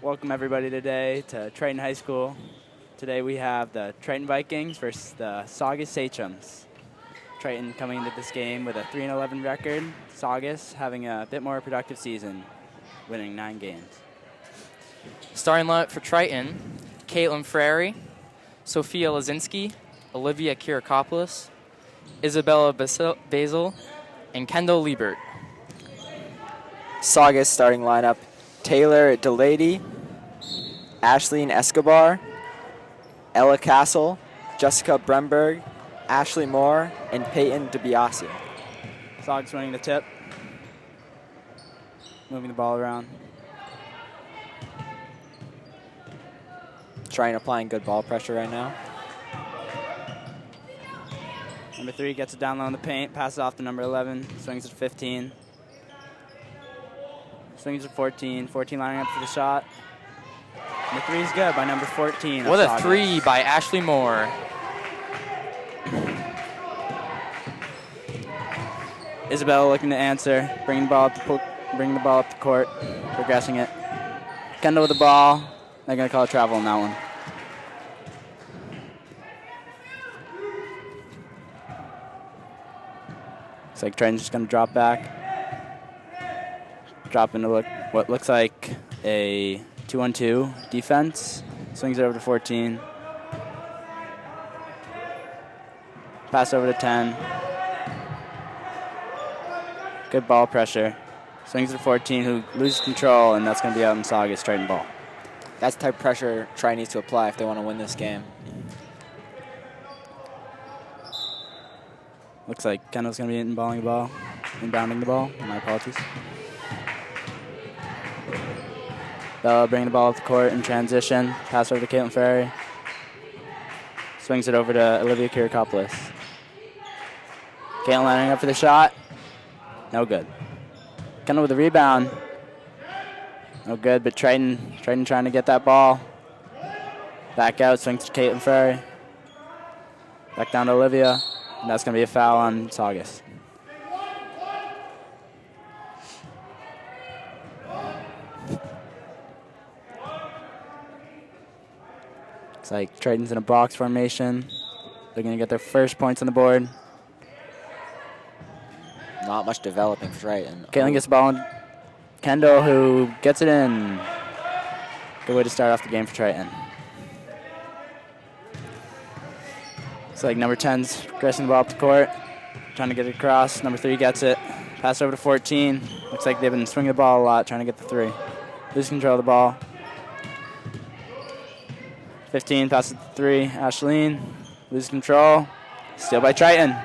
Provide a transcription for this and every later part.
Welcome everybody today to Triton High School. Today we have the Triton Vikings versus the Saugus Sachems. Triton coming into this game with a 3-11 record. Saugus having a bit more productive season, winning 9 games. Starting lineup for Triton: Caitlin Frary, Sophia Lazinski, Olivia Kirakopoulos, Isabella Basil, and Kendall Liebert. Saugus starting lineup: Taylor Delady, Ashleen Escobar, Ella Castle, Jessica Bremberg, Ashley Moore, and Peyton DiBiase. Saugus winning the tip, moving the ball around. Triton applying good ball pressure right now. Number 3 gets it down low in the paint, passes off to number 11, swings at 15. Swings at 14, 14 lining up for the shot. And the 3 is good by number 14. What a 3 by Ashley Moore. Isabella looking to answer, bringing the ball up the court, progressing it. Kendall with the ball. They're going to call a travel on that one. Looks like Triton's just going to drop back. Drop into what looks like a 2-on-2 defense. Swings it over to 14. Pass over to 10. Good ball pressure. Swings it to 14, who loses control, and that's going to be out in Saugus Triton ball. That's the type of pressure Triton needs to apply if they want to win this game. Looks like Kendall's going to be inbounding the ball. My apologies. Bella bringing the ball up the court in transition. Pass over to Caitlin Ferry. Swings it over to Olivia Kirakopoulos. Caitlin lining up for the shot. No good. Kendall with the rebound. No good, but Triton trying to get that ball. Back out, swings to Caitlin Ferry. Back down to Olivia. And that's going to be a foul on Saugus. Looks like Triton's in a box formation. They're going to get their first points on the board. Not much developing for Triton. Caitlin gets the ball on Kendall, who gets it in. Good way to start off the game for Triton. Looks like number 10's progressing the ball up the court, trying to get it across. Number 3 gets it. Pass over to 14. Looks like they've been swinging the ball a lot, trying to get the 3. Lose control of the ball. 15 passes to 3. Ashleen loses control. Steal by Triton.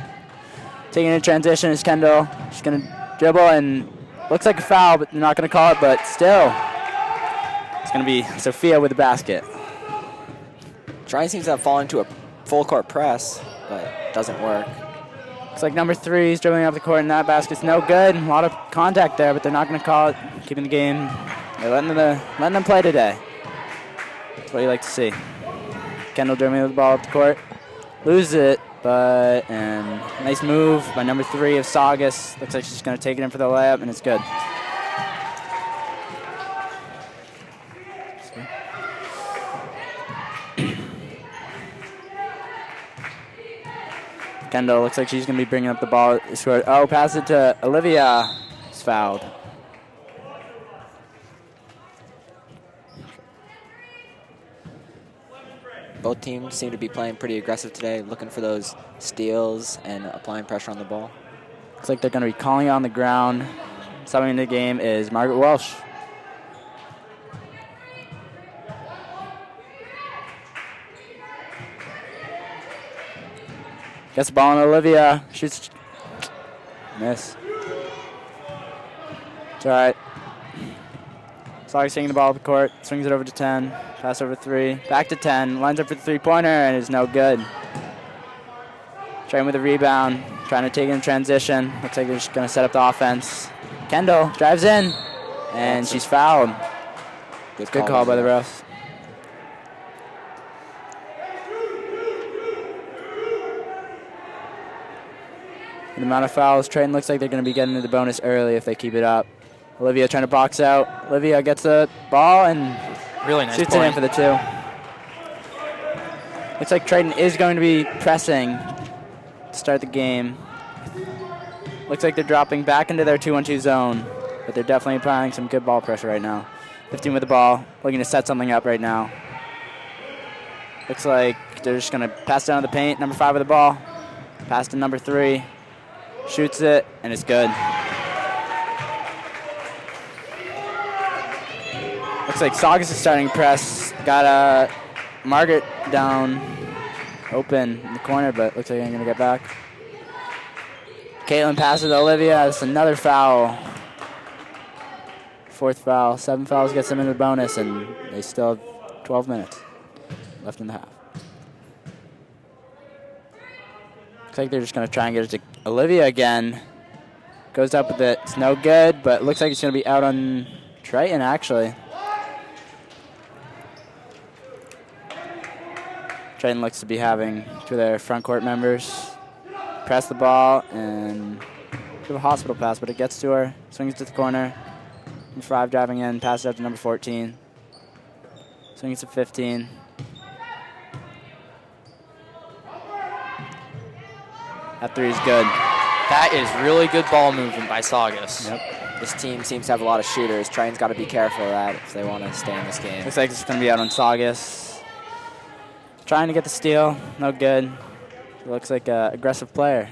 Taking a transition is Kendall. She's going to dribble and looks like a foul, but they're not going to call it, but still. It's going to be Sophia with the basket. Triton seems to have fallen into a full court press, but it doesn't work. Looks like number 3 is dribbling up the court, and that basket's no good. A lot of contact there, but they're not going to call it. Keeping the game. They're letting them play today. That's what you like to see. Kendall dribbling with the ball up the court. Loses it, but nice move by number 3 of Saugus. Looks like she's going to take it in for the layup, and it's good. Kendall looks like she's going to be bringing up the ball. Oh, pass it to Olivia. It's fouled. Both teams seem to be playing pretty aggressive today, looking for those steals and applying pressure on the ball. Looks like they're going to be calling it on the ground. Subbing in the game is Margaret Welsh. Gets the ball on Olivia. Shoots. Miss. It's all right. Saugus taking the ball up the court. Swings it over to 10. Pass over 3. Back to 10. Lines up for the three-pointer, and it's no good. Trying with a rebound. Trying to take it in transition. Looks like they're just going to set up the offense. Kendall drives in, and she's fouled. Good call by the refs. The amount of fouls, Triton looks like they're going to be getting to the bonus early if they keep it up. Olivia trying to box out. Olivia gets the ball and Really nice shoots it in point. for the 2. Looks like Triton is going to be pressing to start the game. Looks like they're dropping back into their 2-1-2 zone, but they're definitely applying some good ball pressure right now. 15 with the ball, looking to set something up right now. Looks like they're just going to pass down to the paint. Number 5 with the ball. Pass to number 3. Shoots it, and it's good. Looks like Saugus is starting to press. Got Margaret down open in the corner, but looks like I'm going to get back. Caitlin passes to Olivia. That's another foul. 4th foul. 7 fouls gets them into the bonus, and they still have 12 minutes left in the half. Looks like they're just going to try and get it to Olivia again. Goes up with it. It's no good, but looks like it's going to be out on Triton, actually. Triton looks to be having 2 of their front court members press the ball and give a hospital pass, but it gets to her. Swings to the corner. Number 5 driving in. Passes out to number 14. Swings to 15. That 3 is good. That is really good ball movement by Saugus. Yep. This team seems to have a lot of shooters. Triton's got to be careful of that if they want to stay in this game. Looks like it's going to be out on Saugus. Trying to get the steal. No good. He looks like an aggressive player.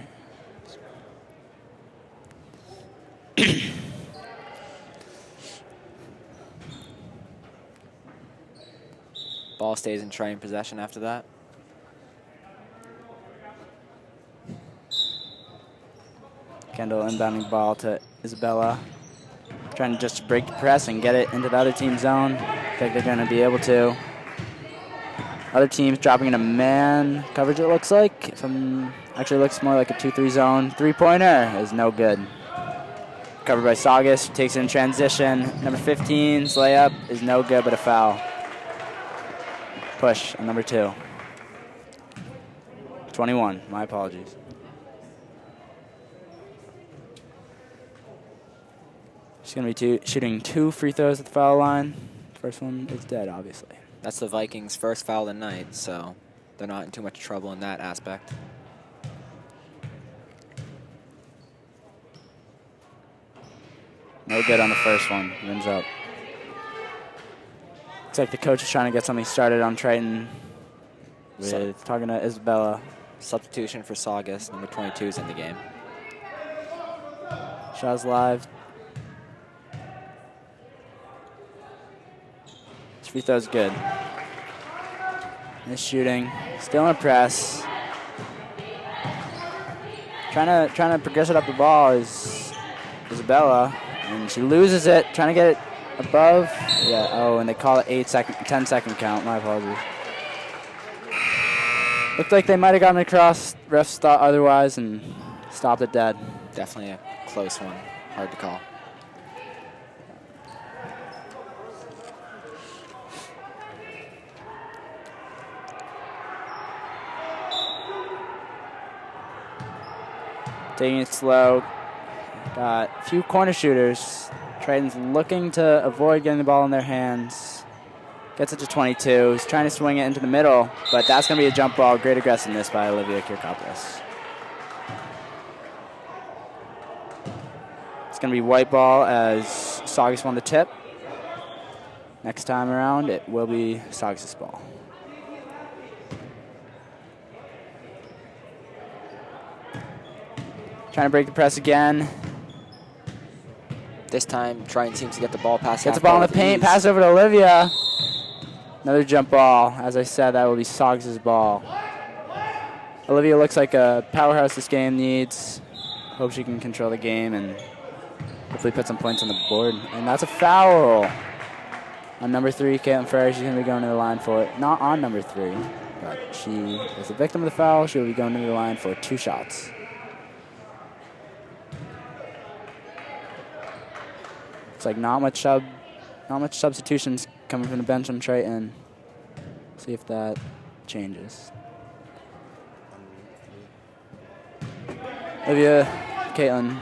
Ball stays in Triton possession after that. Kendall inbounding ball to Isabella. Trying to just break the press and get it into the other team's zone. I think they're going to be able to. Other teams dropping into man coverage, it looks like. Actually looks more like a 2-3 zone. 3-pointer is no good. Covered by Saugus. Takes it in transition. Number 15's layup is no good, but a foul. Push on number 2. 21. My apologies. She's going to be shooting 2 free throws at the foul line. First one is dead, obviously. That's the Vikings' first foul of the night, so they're not in too much trouble in that aspect. No good on the first one. Wins up. Looks like the coach is trying to get something started on Triton with talking to Isabella. Substitution for Saugus. Number 22 is in the game. Shot's live. This free throw's good. Nice shooting. Still in a press. Trying to progress it up the ball is Isabella, and she loses it. Trying to get it above. Yeah. Oh, and they call it 10-second count. My apologies. Looked like they might have gotten across. Refs thought otherwise and stopped it dead. Definitely a close one. Hard to call. Taking it slow. Got a few corner shooters. Triton's looking to avoid getting the ball in their hands. Gets it to 22. He's trying to swing it into the middle, but that's going to be a jump ball. Great aggressiveness by Olivia Kirkopoulos. It's going to be white ball as Saugus won the tip. Next time around, it will be Saugus' ball. Trying to break the press again. This time, Triton seems to get the ball past. Gets the ball in the paint, pass over to Olivia. Another jump ball. As I said, that will be Saugus' ball. Olivia looks like a powerhouse this game needs. Hope she can control the game and hopefully put some points on the board. And that's a foul. On number 3, Caitlin Ferry, she's going to be going to the line for it. Not on number 3, but she is the victim of the foul. She will be going to the line for 2 shots. It's like not much substitutions coming from the bench on Triton. See if that changes. Olivia Caitlin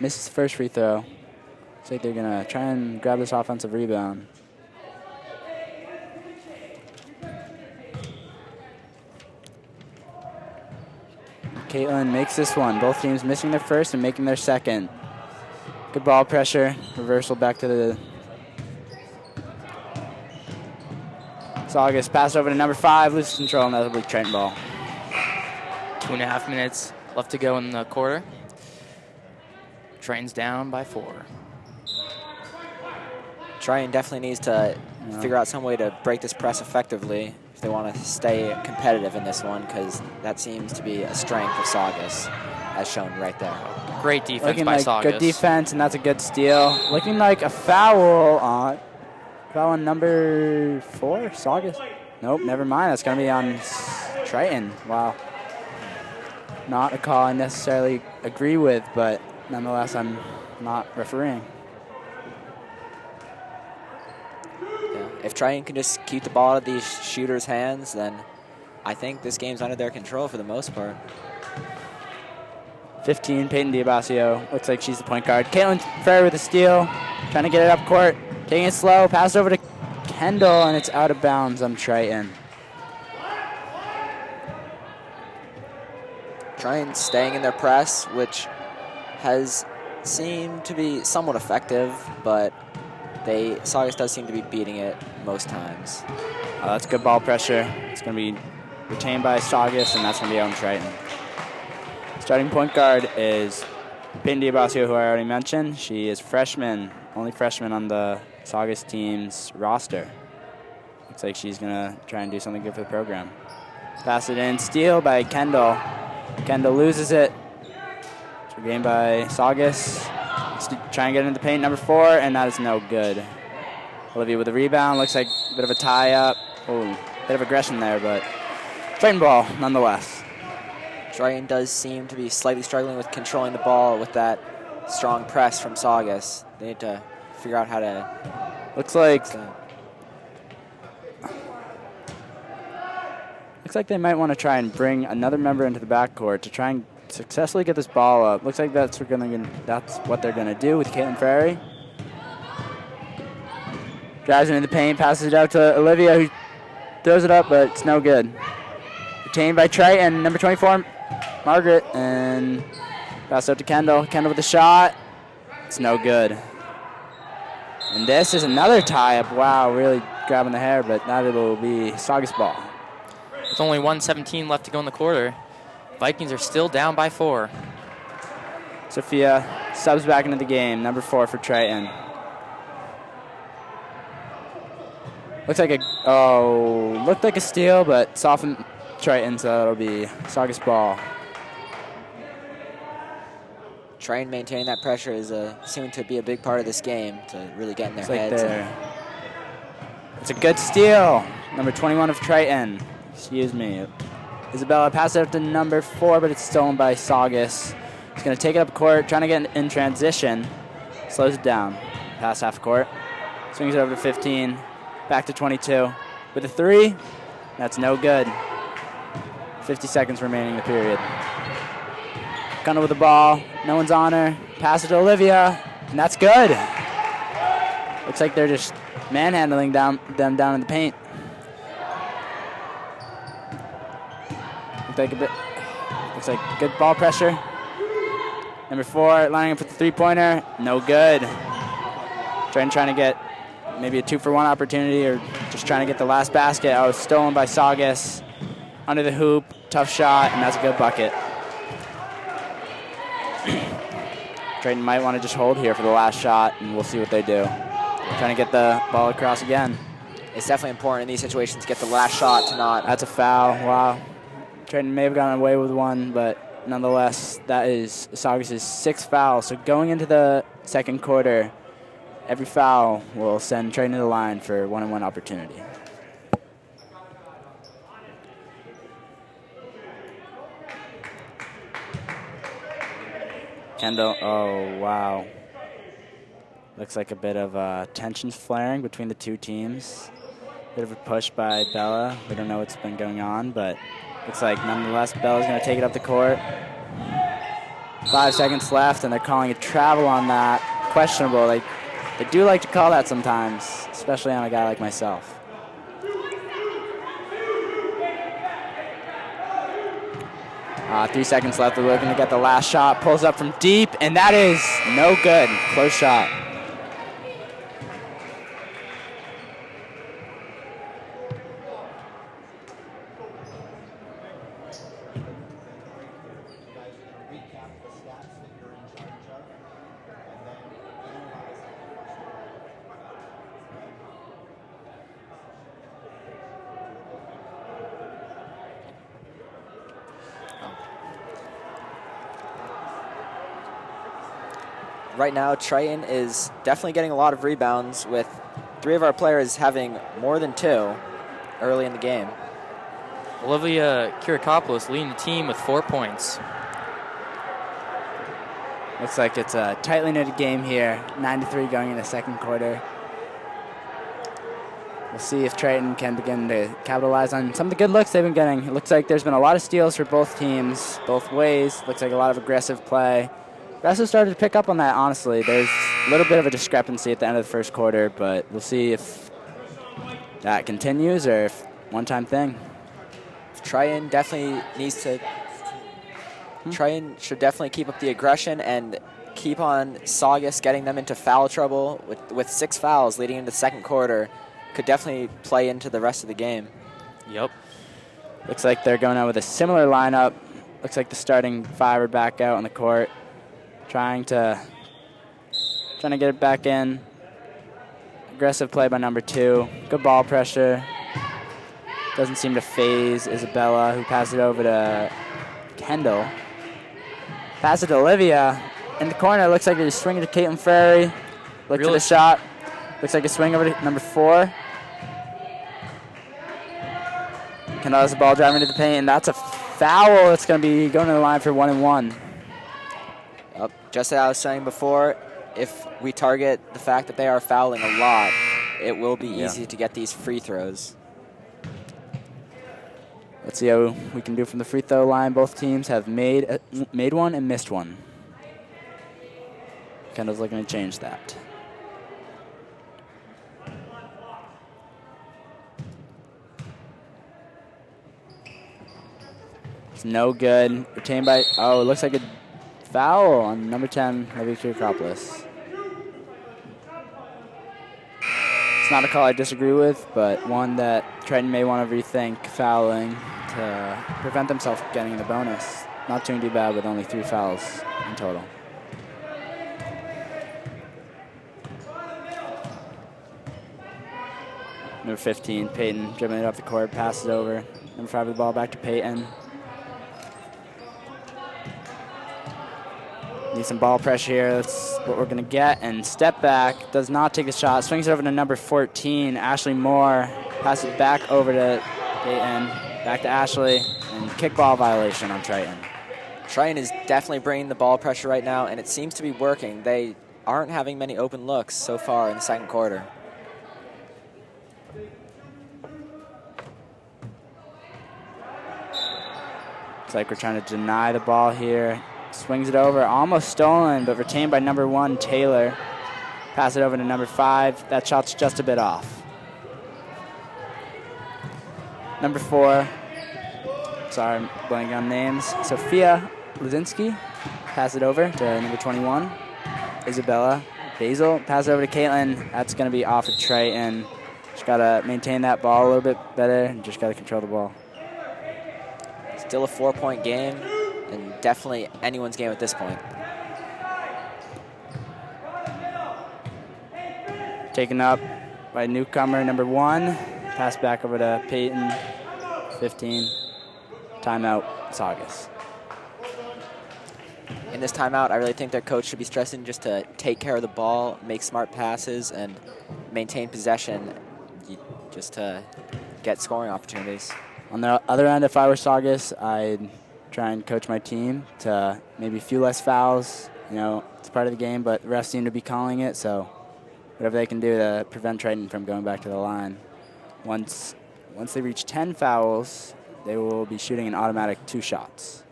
misses the first free throw. Looks like they're going to try and grab this offensive rebound. Caitlin makes this one. Both teams missing their first and making their second. Good ball pressure. Reversal back to the Saugus. Pass over to number 5. Loses control, and that'll be Triton ball. 2.5 minutes left to go in the quarter. Triton's down by 4. Triton definitely needs to figure out some way to break this press effectively if they want to stay competitive in this one, because that seems to be a strength of Saugus, as shown right there. Great defense Looking by like Saugus. good defense, and that's a good steal. Looking like a foul on number 4, Saugus. Nope, never mind. That's going to be on Triton. Wow. Not a call I necessarily agree with, but nonetheless, I'm not refereeing. Yeah. If Triton can just keep the ball out of these shooters' hands, then I think this game's under their control for the most part. 15, Peyton Diabasio. Looks like she's the point guard. Caitlin Ferry with a steal. Trying to get it up court. Taking it slow. Pass over to Kendall, and it's out of bounds on Triton. Triton staying in their press, which has seemed to be somewhat effective, but Saugus does seem to be beating it most times. That's good ball pressure. It's going to be retained by Saugus, and that's going to be on Triton. Starting point guard is Peyton Diabasio, who I already mentioned. She is freshman, only freshman on the Saugus team's roster. Looks like she's going to try and do something good for the program. Pass it in, steal by Kendall. Kendall loses it. It's regained by Saugus. Try and get into the paint, number 4, and that is no good. Olivia with the rebound. Looks like a bit of a tie-up. Oh, bit of aggression there, but Triton ball nonetheless. Triton does seem to be slightly struggling with controlling the ball with that strong press from Saugus. They need to figure out how to... Looks like they might want to try and bring another member into the backcourt to try and successfully get this ball up. Looks like that's what they're gonna do with Caitlin Ferry. Drives into the paint, passes it out to Olivia, who throws it up, but it's no good. Retained by Triton, number 24, Margaret, and pass out to Kendall. Kendall with the shot. It's no good. And this is another tie-up. Wow, really grabbing the hair, but now it will be Saugus ball. With only 1:17 left to go in the quarter, Vikings are still down by 4. Sophia subs back into the game, number 4 for Triton. Looked like a steal, but softened Triton, so it'll be Saugus ball. Triton maintaining that pressure is seeming to be a big part of this game to really get in their heads. It's a good steal. Number 21 of Triton. Excuse me. Isabella passes it up to number 4, but it's stolen by Saugus. He's going to take it up court, trying to get in transition. Slows it down. Pass half court. Swings it over to 15. Back to 22. With a 3, that's no good. 50 seconds remaining in the period. Gunner with the ball. No one's on her. Pass it to Olivia, and that's good. Looks like they're just manhandling them down in the paint. Looks like good ball pressure. Number 4 lining up with the 3-pointer. No good. Trying to get maybe a 2-for-1 opportunity, or just trying to get the last basket. Oh, stolen by Saugus. Under the hoop. Tough shot, and that's a good bucket. Triton might want to just hold here for the last shot, and we'll see what they do. Trying to get the ball across again. It's definitely important in these situations to get the last shot to not... That's a foul. Wow. Triton may have gotten away with one, but nonetheless, that is Saugus' 6th foul. So going into the second quarter, every foul will send Triton to the line for one-on-one opportunity. Kendall, oh, wow. Looks like a bit of tensions flaring between the two teams. Bit of a push by Bella. We don't know what's been going on, but looks like nonetheless Bella's going to take it up the court. 5 seconds left, and they're calling a travel on that. questionable. Like, they do like to call that sometimes, especially on a guy like myself. Three seconds left. They're looking to get the last shot. Pulls up from deep, and that is no good. Close shot. Right now, Triton is definitely getting a lot of rebounds, with 3 of our players having more than 2 early in the game. Olivia Kirakopoulos leading the team with 4 points. Looks like it's a tightly knitted game here. 9-3 going in the second quarter. We'll see if Triton can begin to capitalize on some of the good looks they've been getting. It looks like there's been a lot of steals for both teams, both ways. Looks like a lot of aggressive play. Russell started to pick up on that, honestly. There's a little bit of a discrepancy at the end of the first quarter, but we'll see if that continues or if one-time thing. Triton definitely needs to... Triton should definitely keep up the aggression and keep on Saugus getting them into foul trouble. With 6 fouls leading into the second quarter, could definitely play into the rest of the game. Yep. Looks like they're going out with a similar lineup. Looks like the starting 5 are back out on the court. Trying to get it back in. Aggressive play by number 2. Good ball pressure. Doesn't seem to phase Isabella, who passes it over to Kendall. Pass it to Olivia. In the corner, looks like they're swinging to Caitlin Ferry. Look to the shot. Looks like a swing over to number 4. Kendall has the ball driving to the paint, and that's a foul. It's going to be going to the line for 1-1. Just as I was saying before, if we target the fact that they are fouling a lot, it will be easy to get these free throws. Let's see how we can do from the free throw line. Both teams have made one and missed one. Kendall's looking to change that. It's no good. Retained by, it looks like a foul on number 10, Olivia Kirakopoulos. It's not a call I disagree with, but one that Triton may want to rethink fouling to prevent themselves getting the bonus. Not doing too bad with only 3 fouls in total. Number 15, Peyton, dribbling it up the court, passes over. Number 5 with the ball back to Peyton. Need some ball pressure here. That's what we're going to get. And step back. Does not take the shot. Swings it over to number 14, Ashley Moore. Passes it back over to Peyton. Back to Ashley. And kickball violation on Triton. Triton is definitely bringing the ball pressure right now, and it seems to be working. They aren't having many open looks so far in the second quarter. Looks like we're trying to deny the ball here. Swings it over, almost stolen, but retained by number 1, Taylor. Pass it over to number 5. That shot's just a bit off. Number 4, sorry, I'm blanking on names. Sophia Lazinski. Pass it over to number 21, Isabella Basil. Pass it over to Caitlin. That's going to be off of Triton. Just got to maintain that ball a little bit better and just got to control the ball. Still a 4-point game. And definitely anyone's game at this point. Taken up by newcomer number 1. Pass back over to Peyton. 15. Timeout, Saugus. In this timeout, I really think their coach should be stressing just to take care of the ball, make smart passes, and maintain possession just to get scoring opportunities. On the other end, if I were Saugus, I'd try and coach my team to maybe a few less fouls. You know, it's part of the game, but the refs seem to be calling it, so whatever they can do to prevent Triton from going back to the line. Once they reach 10 fouls, they will be shooting an automatic 2 shots.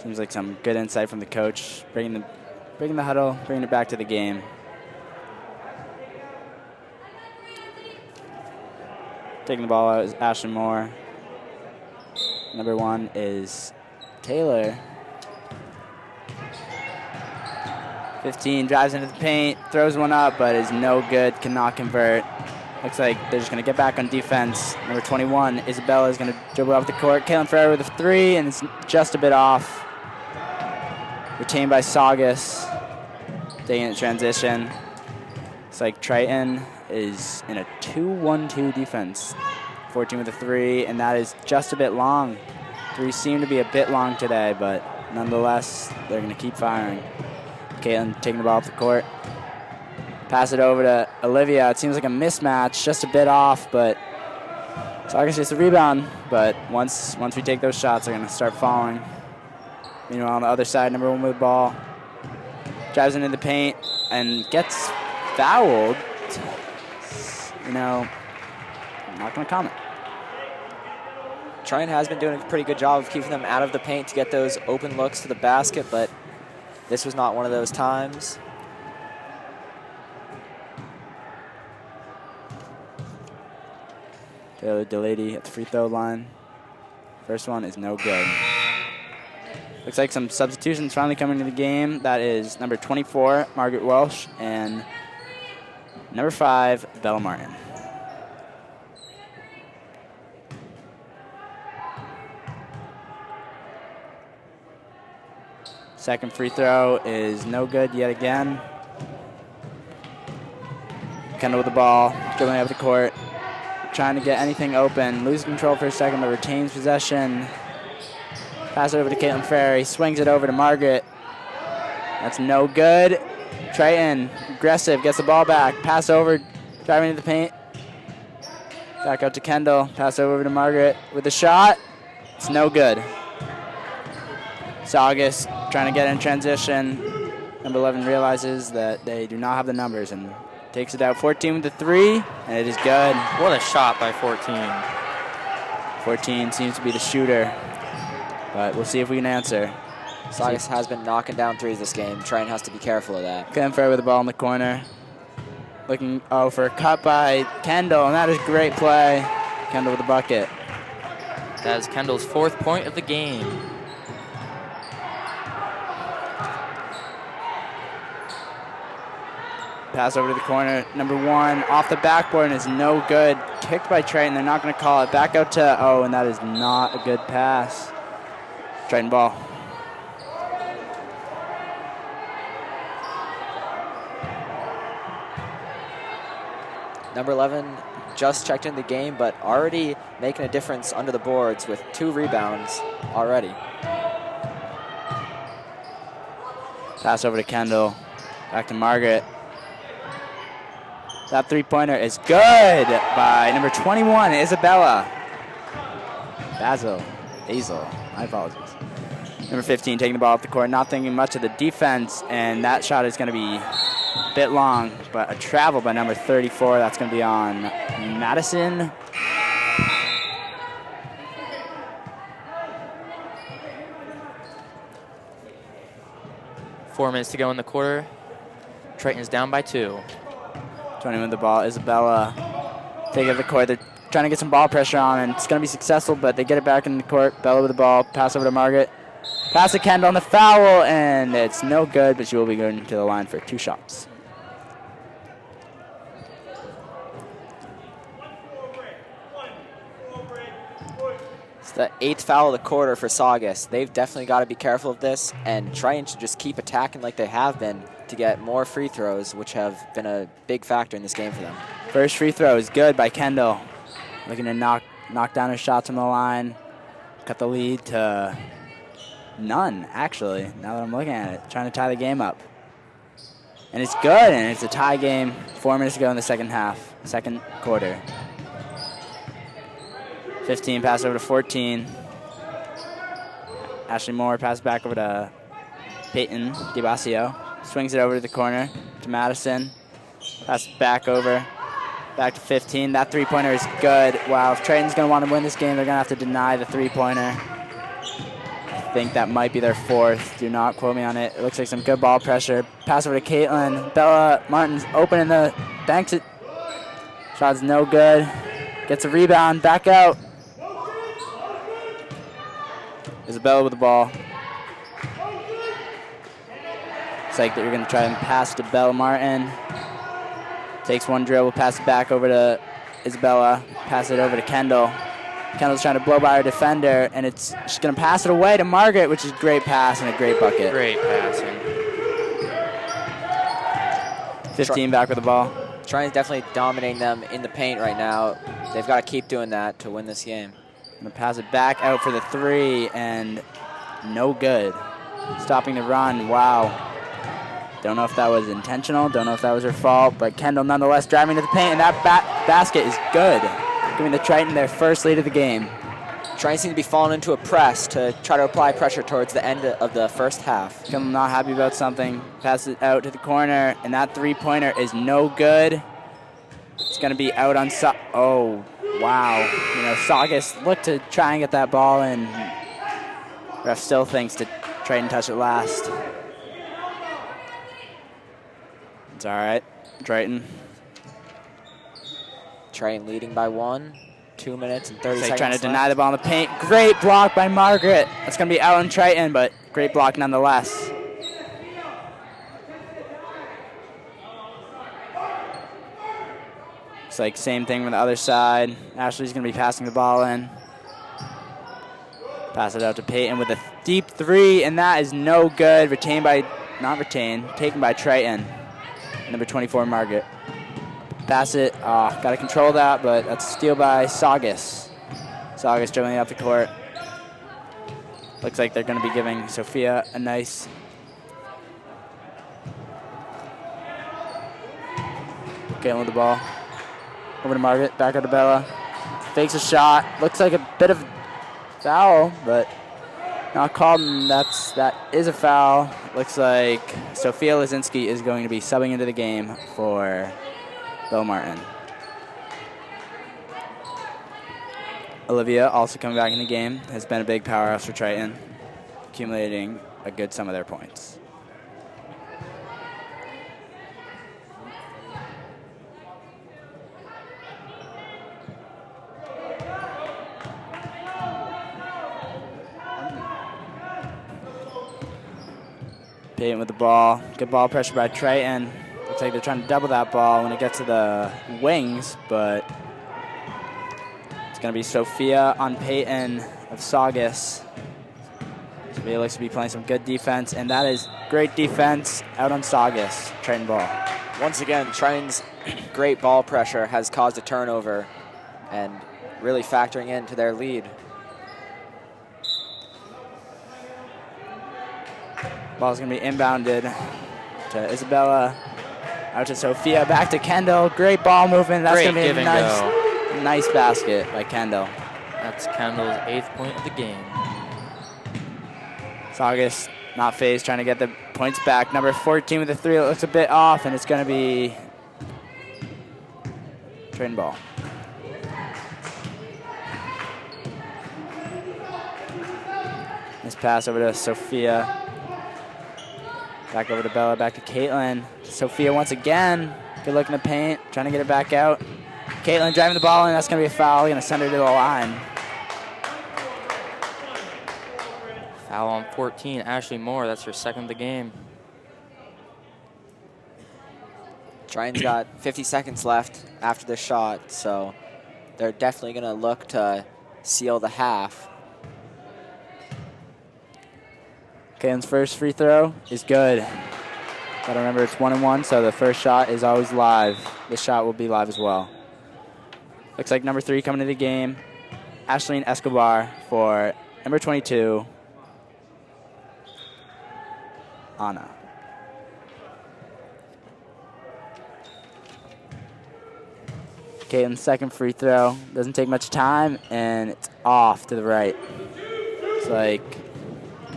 Seems like some good insight from the coach, bringing the huddle, bringing it back to the game. Taking the ball out is Ashley Moore. Number 1 is Taylor. 15 drives into the paint, throws one up, but is no good, cannot convert. Looks like they're just going to get back on defense. Number 21, Isabella, is going to dribble off the court. Caitlin Ferrer with a 3, and it's just a bit off. Retained by Saugus. Taking it transition. It's like Triton is in a 2-1-2 defense. 14 with a 3, and that is just a bit long. 3 seem to be a bit long today, but nonetheless, they're going to keep firing. Caitlin taking the ball off the court. Pass it over to Olivia. It seems like a mismatch, just a bit off, but Saugus gets a rebound. But once we take those shots, they're going to start falling. Meanwhile, on the other side, number 1 with the ball. Drives into the paint and gets fouled. You know, I'm not going to comment. Triton has been doing a pretty good job of keeping them out of the paint to get those open looks to the basket, but this was not one of those times. Taylor Delady at the free throw line. First one is no good. Looks like some substitutions finally coming to the game. That is number 24, Margaret Welsh, and number 5, Bella Martin. Second free throw is no good yet again. Kendall with the ball, dribbling up the court, trying to get anything open. Loses control for a second, but retains possession. Pass it over to Caitlin Ferry. Swings it over to Margaret. That's no good. Triton, aggressive, gets the ball back. Pass over, driving into the paint. Back out to Kendall. Pass over to Margaret with a shot. It's no good. Saugus trying to get in transition. Number 11 realizes that they do not have the numbers and takes it out. 14 with the 3, and it is good. What a shot by 14. 14 seems to be the shooter, but we'll see if we can answer. Saugus has been knocking down 3s this game. Triton has to be careful of that. Caitlin Ferry with the ball in the corner. Looking, for a cut by Kendall, and that is great play. Kendall with the bucket. That is Kendall's 4th point of the game. Pass over to the corner. Number 1 off the backboard and is no good. Kicked by Triton. They're not going to call it. Back out to, and that is not a good pass. Triton ball. Number 11 just checked in the game, but already making a difference under the boards with 2 rebounds already. Pass over to Kendall. Back to Margaret. That 3-pointer is good by number 21, Isabella. Basil. My apologies. Number 15 taking the ball off the court, not thinking much of the defense, and that shot is going to be a bit long, but a travel by number 34. That's going to be on Madison. Four minutes to go in the quarter. Triton's down by 2. 20 with the ball. Isabella taking up the court. They're trying to get some ball pressure on, and it's going to be successful, but they get it back in the court. Bella with the ball. Pass over to Margaret. Pass to Kendall on the foul, and it's no good, but she will be going to the line for 2 shots. It's the 8th foul of the quarter for Saugus. They've definitely got to be careful of this and trying to just keep attacking like they have been to get more free throws, which have been a big factor in this game for them. First free throw is good by Kendall. Looking to knock down her shots on the line. Cut the lead to none, actually, now that I'm looking at it. Trying to tie the game up. And it's good, and it's a tie game. 4 minutes to go in the second quarter. 15, pass over to 14. Ashley Moore, pass back over to Peyton DiBasio. Swings it over to the corner to Madison. Pass back over. Back to 15. That 3-pointer is good. Wow, if Triton's going to want to win this game, they're going to have to deny the 3-pointer. think that might be their fourth. Do not quote me on it. It looks like some good ball pressure. Pass over to Caitlin. Bella Martin's open in the banks it. Shot's no good. Gets a rebound. Back out. Isabella with the ball. It's like they're going to try and pass to Bella Martin. Takes one dribble, pass it back over to Isabella. Pass it over to Kendall. Kendall's trying to blow by her defender, and she's going to pass it away to Margaret, which is a great pass and a great bucket. Great passing. 15 back with the ball. Triton's definitely dominating them in the paint right now. They've got to keep doing that to win this game. Going to pass it back out for the three, and no good. Stopping the run. Wow. Don't know if that was intentional. Don't know if that was her fault, but Kendall nonetheless driving to the paint, and that basket is good. Giving the Triton their first lead of the game. Triton seems to be falling into a press to try to apply pressure towards the end of the first half. Kendall not happy about something. Pass it out to the corner, and that three-pointer is no good. It's going to be out on oh, wow. You know, Saugus looked to try and get that ball, and ref still thinks to Triton touch it last. It's all right, Triton. Triton leading by 1. 2 minutes and 30 seconds Trying to left. deny the ball in the paint. Great block by Margaret. That's going to be out on Triton, but great block nonetheless. It's like same thing from the other side. Ashley's going to be passing the ball in. Pass it out to Peyton with a deep three, and that is no good. Taken by Triton. Number 24, Margaret. Pass it. Got to control that, but that's a steal by Saugus. Saugus dribbling up the court. Looks like they're going to be giving Sophia a nice... Getting with the ball. Over to Margaret. Back out to Bella. Fakes a shot. Looks like a bit of foul, but not called, and that is a foul. Looks like Sophia Lazinski is going to be subbing into the game for Bella Martin. Olivia, also coming back in the game, has been a big powerhouse for Triton, accumulating a good sum of their points. Peyton with the ball. Good ball pressure by Triton. Looks like they're trying to double that ball when it gets to the wings, but it's going to be Sophia on Peyton of Saugus. Sophia looks to be playing some good defense, and that is great defense out on Saugus. Triton ball. Once again, Triton's great ball pressure has caused a turnover and really factoring into their lead. Ball's going to be inbounded to Isabella. Out to Sophia. Back to Kendall. Great ball movement. That's going to be a nice basket by Kendall. That's Kendall's 8th point of the game. Saugus not phased, trying to get the points back. Number 14 with the three. It looks a bit off, and it's going to be Triton ball. Nice pass over to Sophia. Back over to Bella, back to Caitlin. Sophia once again. Good look in the paint, trying to get it back out. Caitlin driving the ball, and that's going to be a foul. Going to send her to the line. Foul on 14, Ashley Moore. That's her 2nd of the game. Triton's got 50 seconds left after this shot, so they're definitely going to look to seal the half. Caitlin's first free throw is good. Gotta remember it's 1-1, so the first shot is always live. This shot will be live as well. Looks like number 3 coming to the game, Ashleen Escobar for number 22, Anna. Caitlin's second free throw. Doesn't take much time, and it's off to the right. It's like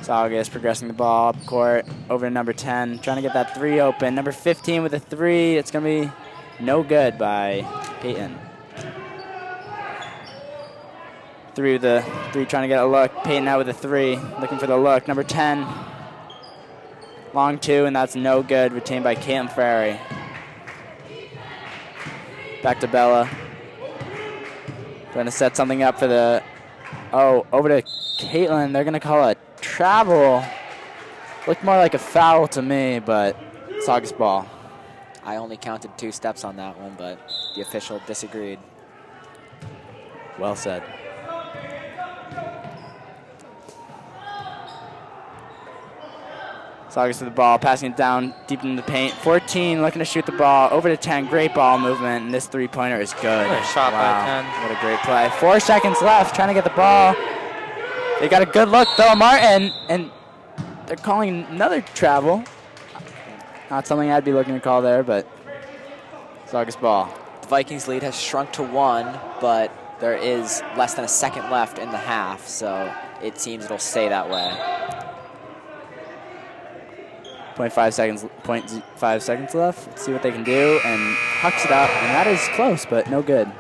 Saugus progressing the ball up court over to number 10, trying to get that 3 open. Number 15 with a 3. It's going to be no good by Peyton. 3 with the 3 trying to get a look. Peyton out with a 3, looking for the look. Number 10, long 2, and that's no good. Retained by Caitlin Ferry. Back to Bella. Trying to set something up for the, over to Caitlin. They're going to call a travel. Looked more like a foul to me, but Saugus ball. I only counted 2 steps on that one, but the official disagreed. Well said. Saugus with the ball, passing it down deep in the paint. 14 looking to shoot the ball. Over to 10, great ball movement, and this 3-pointer is good. What a shot by 10. What a great play. 4 seconds left, trying to get the ball. They got a good look, though, Martin, and they're calling another travel. Not something I'd be looking to call there, but Saugus ball. The Vikings lead has shrunk to 1, but there is less than a second left in the half, so it seems it'll stay that way. 0.5 seconds left. Let's see what they can do, and hucks it up, and that is close, but no good.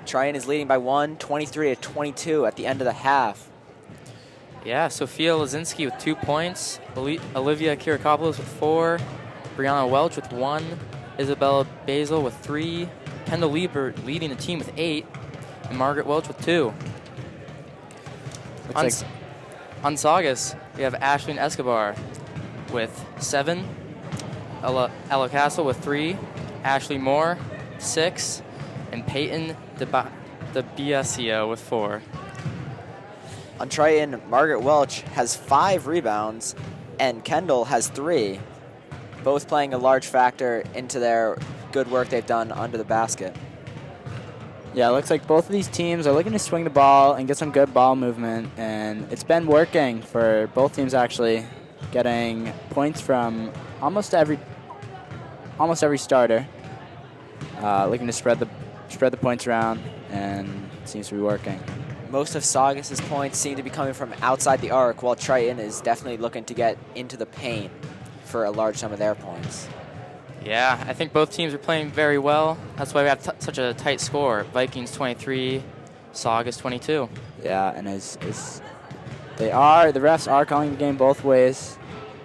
Triton is leading by 1, 23-22 at the end of the half. Yeah, Sophia Lazinski with 2 points, Olivia Kirakopoulos with 4, Brianna Welch with 1, Isabella Basil with 3, Kendall Lieber leading the team with 8, and Margaret Welch with 2. On Saugus, we have Ashlyn Escobar with 7, Ella Castle with 3, Ashley Moore 6, and Peyton DeBiasio with 4. On Triton, Margaret Welch has 5 rebounds, and Kendall has 3, both playing a large factor into their good work they've done under the basket. Yeah, it looks like both of these teams are looking to swing the ball and get some good ball movement, and it's been working for both teams actually, getting points from almost every starter. Looking to spread the points around, and it seems to be working. Most of Saugus's points seem to be coming from outside the arc, while Triton is definitely looking to get into the paint for a large sum of their points. Yeah, I think both teams are playing very well. That's why we have such a tight score. Vikings 23, Saugus 22. Yeah, and the refs are calling the game both ways.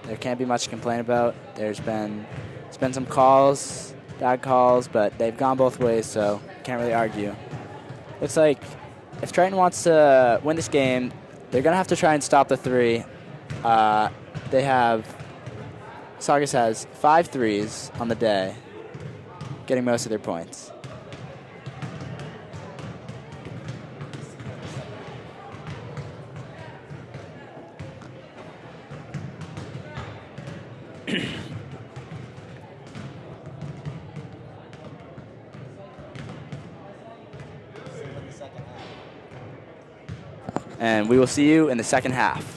There can't be much to complain about. There's been some calls, bad calls, but they've gone both ways, so can't really argue. Looks like if Triton wants to win this game, they're going to have to try and stop the 3. Saugus has 5 threes on the day, getting most of their points. And we will see you in the second half.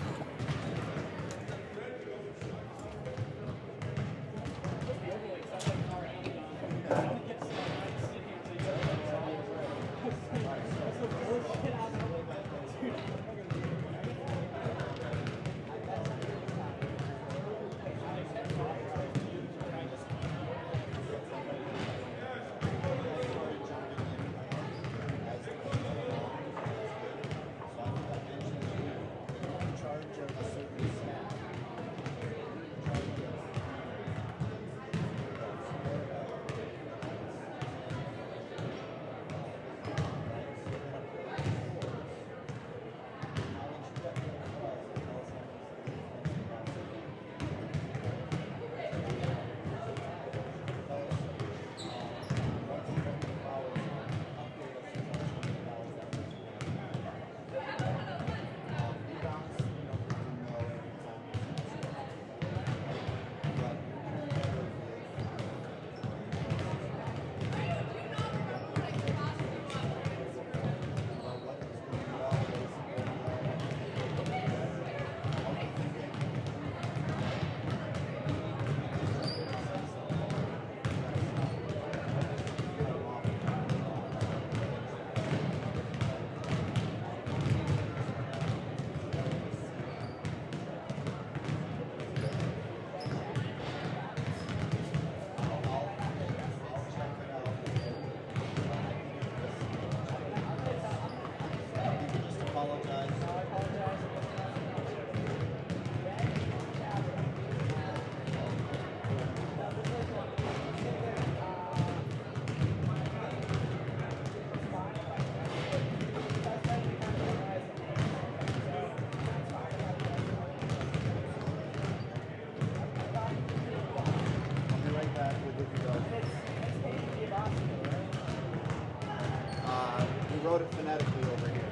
wrote it phonetically over here.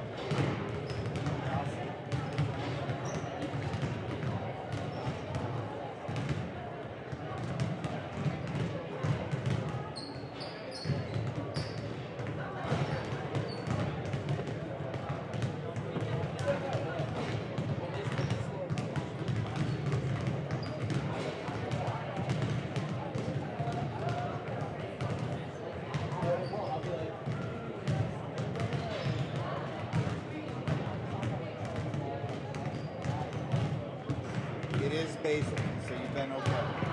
It is basic, so you've been okay.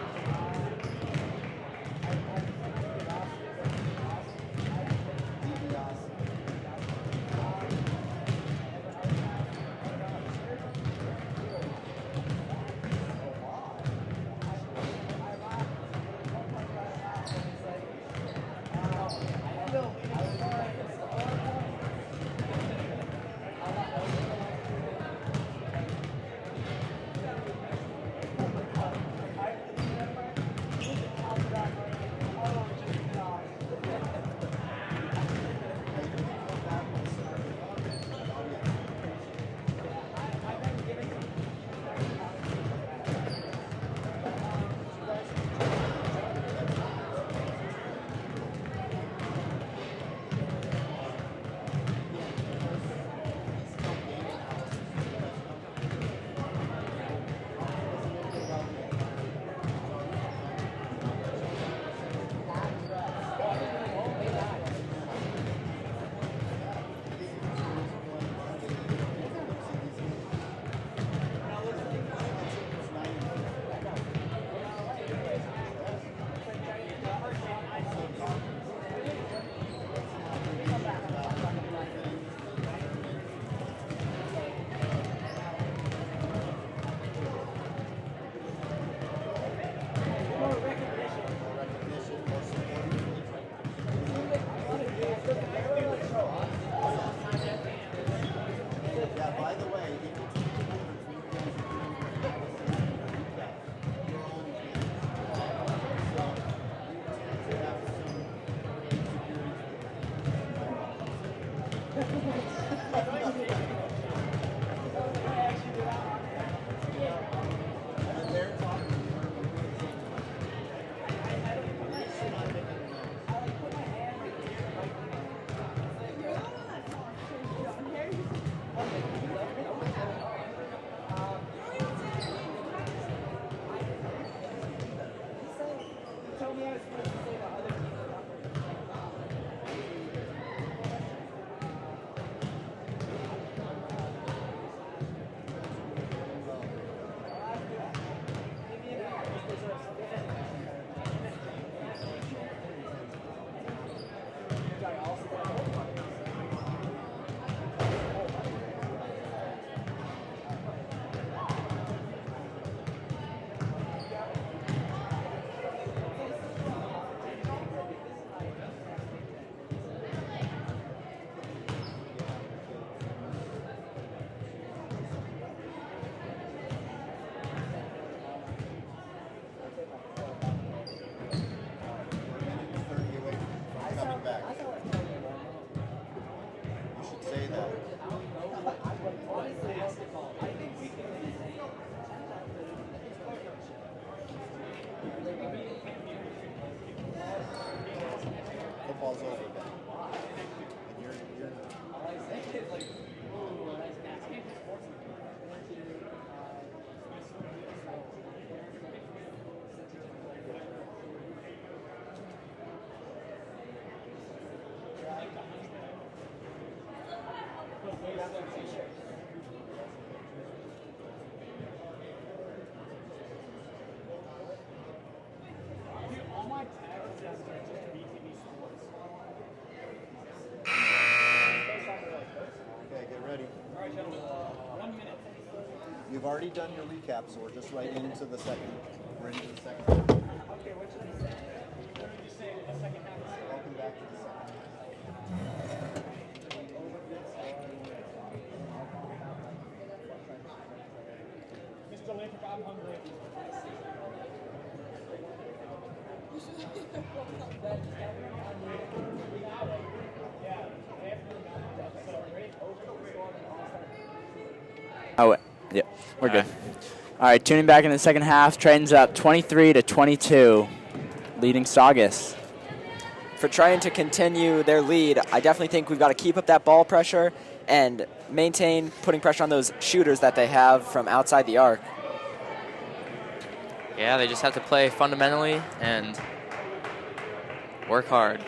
Football's over, Ben. And you're okay, get ready. You've already done your recap, so we're just right into the second. We're into the second. Okay, what should I say? What did you say in the second half? Welcome back to the second half. Mr. Lathrop, I'm hungry. Yeah, Oh, yeah, we're good. All right, tuning back in the second half. Triton's up 23-22, leading Saugus. For trying to continue their lead, I definitely think we've got to keep up that ball pressure and maintain putting pressure on those shooters that they have from outside the arc. Yeah, they just have to play fundamentally and work hard.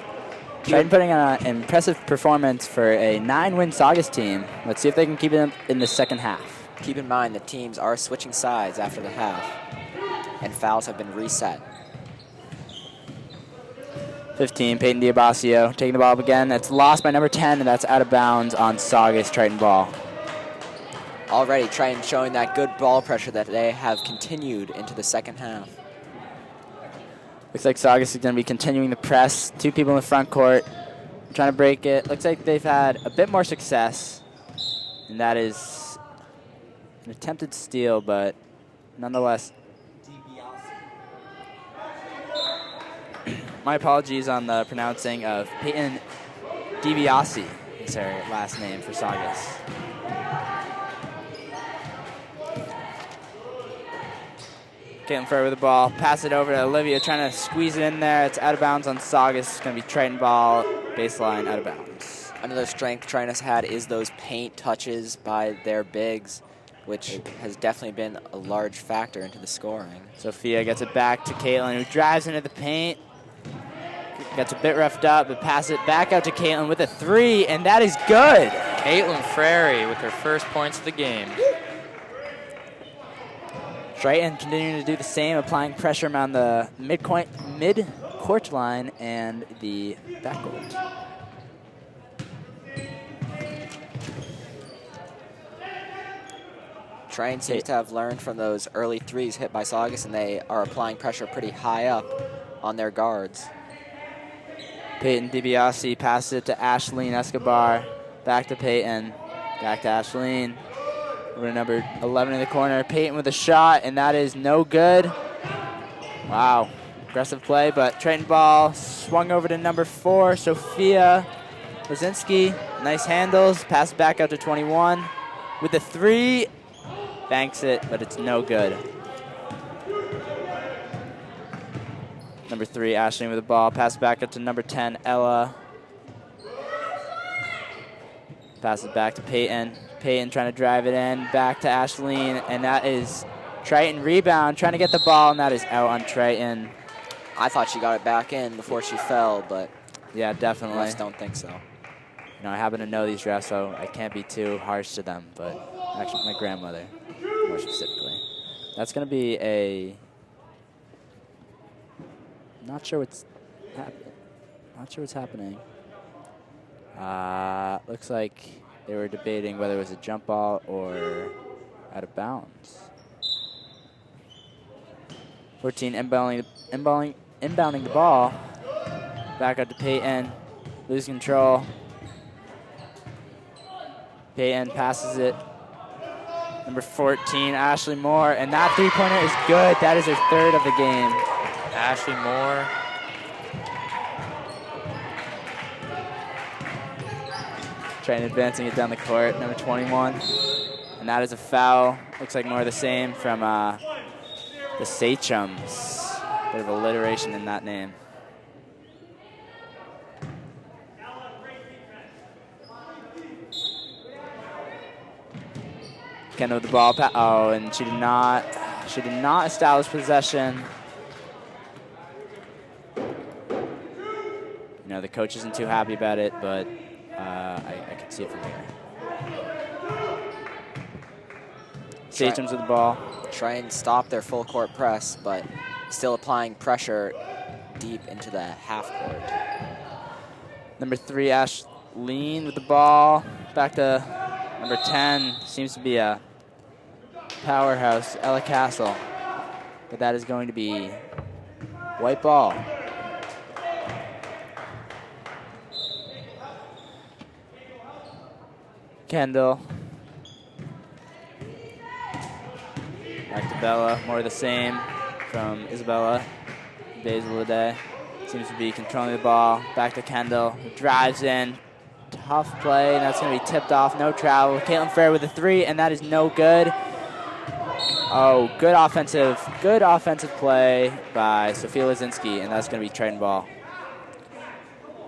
Triton putting on an impressive performance for a 9-win Saugus team. Let's see if they can keep it in the second half. Keep in mind that teams are switching sides after the half, and fouls have been reset. 15, Peyton Diabasio taking the ball up again. That's lost by number 10, and that's out of bounds on Saugus Triton ball. Already Triton showing that good ball pressure that they have continued into the second half. Looks like Saugus is going to be continuing the press. 2 people in the front court trying to break it. Looks like they've had a bit more success, and that is an attempted steal, but nonetheless. My apologies on the pronouncing of Peyton DiBiase is her last name for Saugus. Caitlin Furr with the ball. Pass it over to Olivia, trying to squeeze it in there. It's out of bounds on Saugus. It's going to be Triton ball, baseline, out of bounds. Another strength Triton has had is those paint touches by their bigs, which has definitely been a large factor into the scoring. Sophia gets it back to Caitlin, who drives into the paint. Gets a bit roughed up, but pass it back out to Caitlin with a 3, and that is good. Caitlin Frary with her first points of the game. Triton continuing to do the same, applying pressure around the mid-court line and the backcourt. Triton seems to have learned from those early threes hit by Saugus, and they are applying pressure pretty high up on their guards. Peyton DiBiase passes it to Ashleen Escobar. Back to Peyton. Back to Ashleen. Over to number 11 in the corner. Peyton with a shot, and that is no good. Wow. Aggressive play, but Triton ball swung over to number 4, Sophia Lazinski. Nice handles. Pass it back out to 21. With the 3, banks it, but it's no good. Number 3, Ashleen with the ball. Pass it back up to number 10, Ella. Pass it back to Peyton. Peyton trying to drive it in. Back to Ashleen, and that is Triton rebound. Trying to get the ball, and that is out on Triton. I thought she got it back in before she fell, but yeah, definitely. I just don't think so. You know, I happen to know these refs, so I can't be too harsh to them, but actually my grandmother, more specifically. That's going to be a... Not sure what's happening. Looks like they were debating whether it was a jump ball or out of bounds. 14 inbounding the ball. Back up to Peyton. Lose control. Peyton passes it. Number 14, Ashley Moore, and that 3-pointer is good. That is her 3rd of the game. Ashley Moore. Trying advancing it down the court, number 21. And that is a foul. Looks like more of the same from the Sachems. Bit of alliteration in that name. Kendall with the ball. Oh, and she did not establish possession. You know, the coach isn't too happy about it, but I can see it from here. Sachems with the ball. Try and stop their full court press, but still applying pressure deep into the half court. Number 3, Ashleen with the ball. Back to number 10. Seems to be a powerhouse, Ella Castle. But that is going to be white ball. Kendall. Back to Bella. More of the same from Isabella. Basilade. Seems to be controlling the ball. Back to Kendall. Drives in. tough play, and that's going to be tipped off. No travel. Caitlin Frere with a 3, and that is no good. Oh, good offensive play by Sophia Lazinski, and that's going to be Triton ball.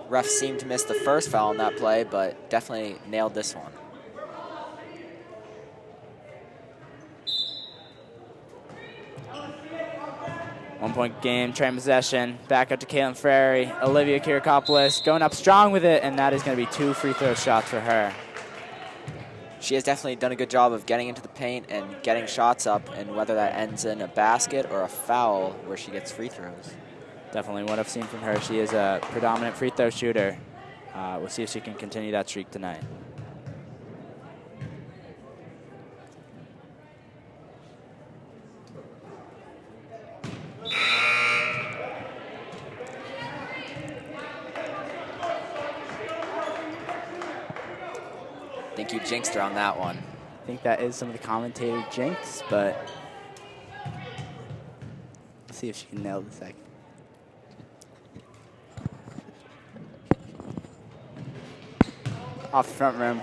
Ref seemed to miss the first foul on that play, but definitely nailed this one. One-point game, Triton possession. Back up to Caitlin Frary. Olivia Kirakopoulos going up strong with it, and that is going to be 2 free throw shots for her. She has definitely done a good job of getting into the paint and getting shots up, and whether that ends in a basket or a foul where she gets free throws. Definitely what I've seen from her. She is a predominant free throw shooter. We'll see if she can continue that streak tonight. I think you jinxed her on that one. I think that is some of the commentator jinx, but let's see if she can nail the second. Off the front rim.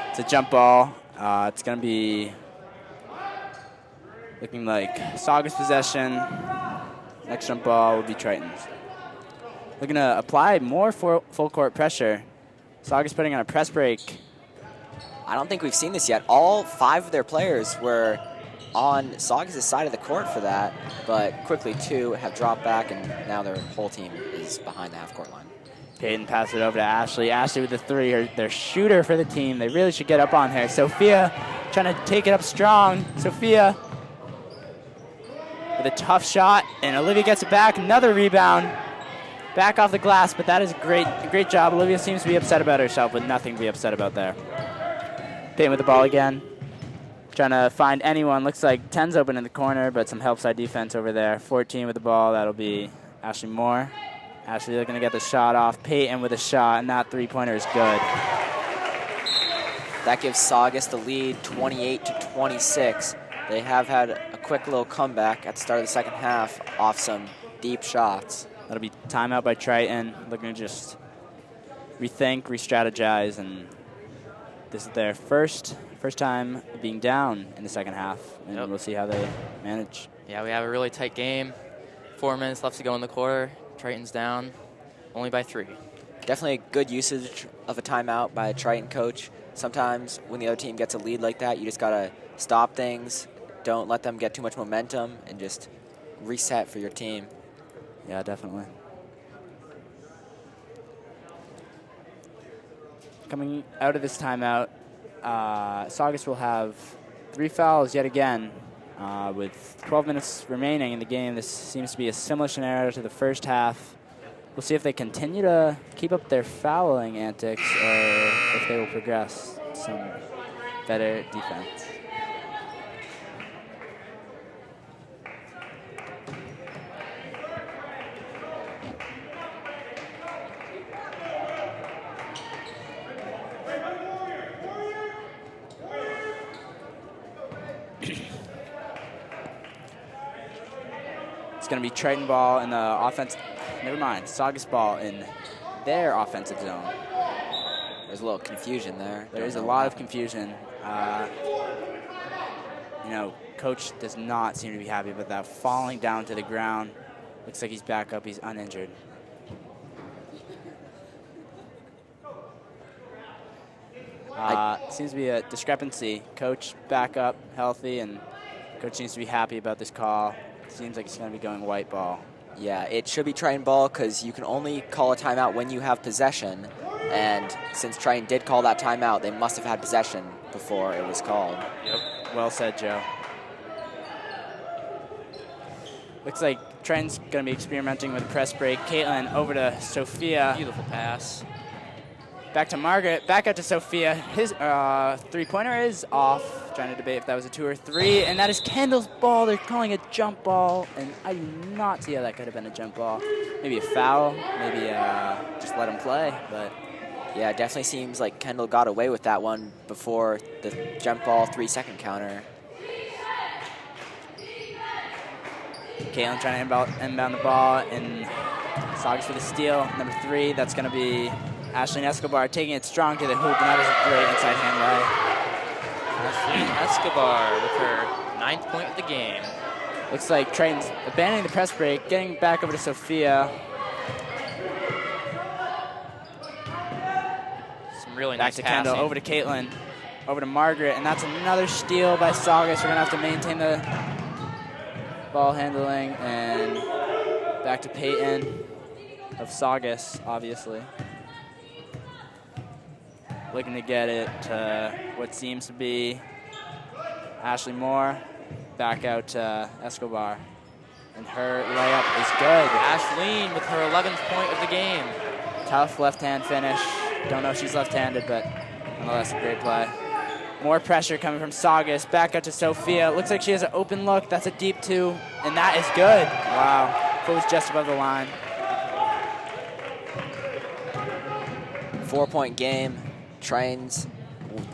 It's a jump ball. It's going to be looking like Saugus possession. Next jump ball will be Triton's. Looking to apply more full court pressure. Saugus putting on a press break. I don't think we've seen this yet. All 5 of their players were on Saugus' side of the court for that, but quickly 2 have dropped back, and now their whole team is behind the half-court line. Peyton passed it over to Ashley. Ashley with the 3, their shooter for the team. They really should get up on her. Sophia trying to take it up strong. Sophia with a tough shot, and Olivia gets it back. Another rebound. Back off the glass, but that is a great job. Olivia seems to be upset about herself, but nothing to be upset about there. Peyton with the ball again. Trying to find anyone. Looks like 10's open in the corner, but some help side defense over there. 14 with the ball. That'll be Ashley Moore. Ashley looking to get the shot off. Peyton with a shot, and that three-pointer is good. That gives Saugus the lead, 28-26. They have had a quick little comeback at the start of the second half off some deep shots. That'll be timeout by Triton. Looking to just rethink, re-strategize, and this is their first time being down in the second half, and we'll see how they manage. Yeah, we have a really tight game. 4 minutes left to go in the quarter. Triton's down only by 3. Definitely a good usage of a timeout by a Triton coach. Sometimes when the other team gets a lead like that, you just got to stop things. Don't let them get too much momentum and just reset for your team. Yeah, definitely. Coming out of this timeout, Saugus will have 3 fouls yet again. With 12 minutes remaining in the game, this seems to be a similar scenario to the first half. We'll see if they continue to keep up their fouling antics or if they will progress some better defense. It's going to be Triton ball in the offense. Never mind. Saugus ball in their offensive zone. There's a little confusion there. There is a lot of confusion. Coach does not seem to be happy about that. Falling down to the ground. Looks like he's back up. He's uninjured. Seems to be a discrepancy. Coach back up, healthy, and coach seems to be happy about this call. Seems like it's going to be going white ball. Yeah, it should be Triton ball because you can only call a timeout when you have possession. And since Triton did call that timeout, they must have had possession before it was called. Yep. Well said, Joe. Looks like Triton's going to be experimenting with a press break. Caitlin over to Sophia. Beautiful pass. Back to Margaret. Back out to Sophia. His three-pointer is off. Trying to debate if that was a 2 or 3. And that is Kendall's ball. They're calling a jump ball. And I do not see how that could have been a jump ball. Maybe a foul. Maybe just let him play. But yeah, it definitely seems like Kendall got away with that one before the jump ball 3-second counter. Caitlin trying to inbound the ball. And Saugus with a steal. Number 3, that's going to be Ashlyn Escobar taking it strong to the hoop, and that is a great inside hand lay. Ashlyn Escobar with her 9th point of the game. Looks like Triton's abandoning the press break, getting back over to Sophia. Some really Back nice to passing. Kendall, over to Caitlin, over to Margaret, and that's another steal by Saugus. We're going to have to maintain the ball handling, and back to Peyton of Saugus, obviously. Looking to get it to what seems to be Ashley Moore. Back out to Escobar. And her layup is good. Ashleen with her 11th point of the game. Tough left-hand finish. Don't know if she's left-handed, but nonetheless a great play. More pressure coming from Saugus. Back out to Sophia. Looks like she has an open look. That's a deep 2, and that is good. Wow. It was just above the line. 4-point game. Triton's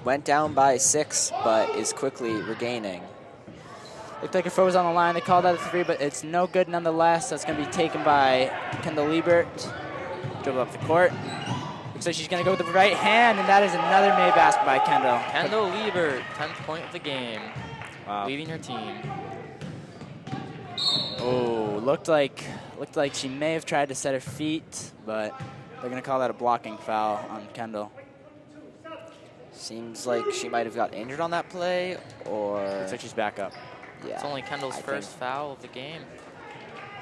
went down by 6, but is quickly regaining. Looked like her foot was on the line. They called that a 3, but it's no good nonetheless. That's going to be taken by Kendall Liebert. Dribble up the court. Looks like she's going to go with the right hand, and that is another made basket by Kendall. Kendall Liebert, 10th point of the game. Wow. Leading her team. Oh, looked like she may have tried to set her feet, but they're going to call that a blocking foul on Kendall. Seems like she might have got injured on that play, or... Looks like she's back up. Yeah, It's only Kendall's I first think- foul of the game.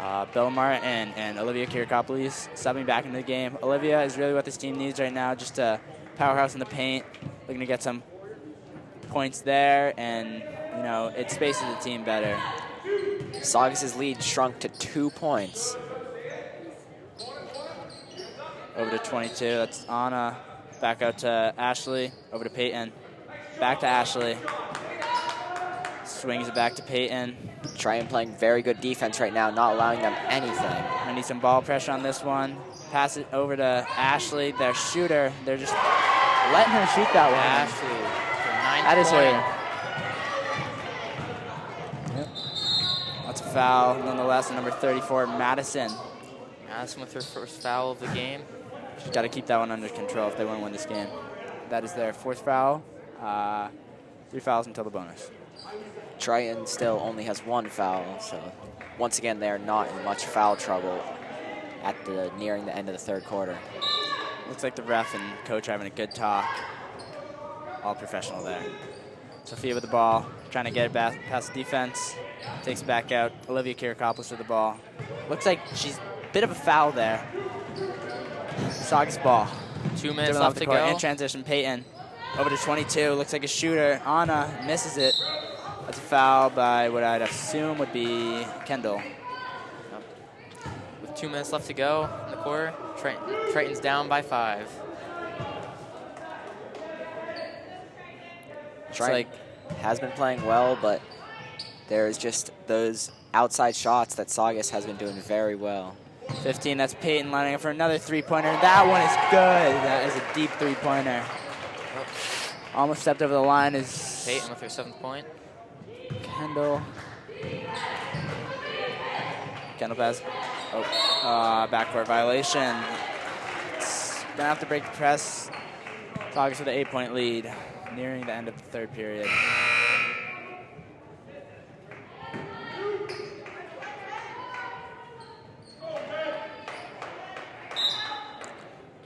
Belmar and Olivia Kirikopoulos stepping back into the game. Olivia is really what this team needs right now, just a powerhouse in the paint, looking to get some points there, and, you know, it spaces the team better. Saugus' lead shrunk to 2 points. Over to 22, that's Anna. Back out to Ashley, over to Peyton. Back to Ashley. Swings it back to Peyton. Triton playing very good defense right now, not allowing them anything. I need some ball pressure on this one. Pass it over to Ashley, their shooter. They're just letting her shoot that one. Ashley, her 9th That is point. her. Yep. That's a foul. Nonetheless, number 34, Madison. Madison with her first foul of the game. She's got to keep that one under control if they want to win this game. That is their 4th foul. 3 fouls until the bonus. Triton still only has 1 foul, so once again they're not in much foul trouble at nearing the end of the 3rd quarter. Looks like the ref and coach are having a good talk. All professional there. Sophia with the ball, trying to get it back past the defense. Takes it back out. Olivia Kirikopoulos with the ball. Looks like she's a bit of a foul there. Saugus ball. 2 minutes Dribbling off left the to court. go. In transition, Peyton. Over to 22. Looks like a shooter. Anna misses it. That's a foul by what I'd assume would be Kendall. With 2 minutes left to go in the quarter, Triton's down by 5. Triton has been playing well, but there's just those outside shots that Saugus has been doing very well. 15, that's Peyton lining up for another 3-pointer. That one is good. That is a deep 3-pointer. Almost stepped over the line is Peyton with her 7th point. Kendall. Kendall pass. Oh, backcourt violation. Gonna have to break the press. Saugus with an 8-point lead, nearing the end of the 3rd period.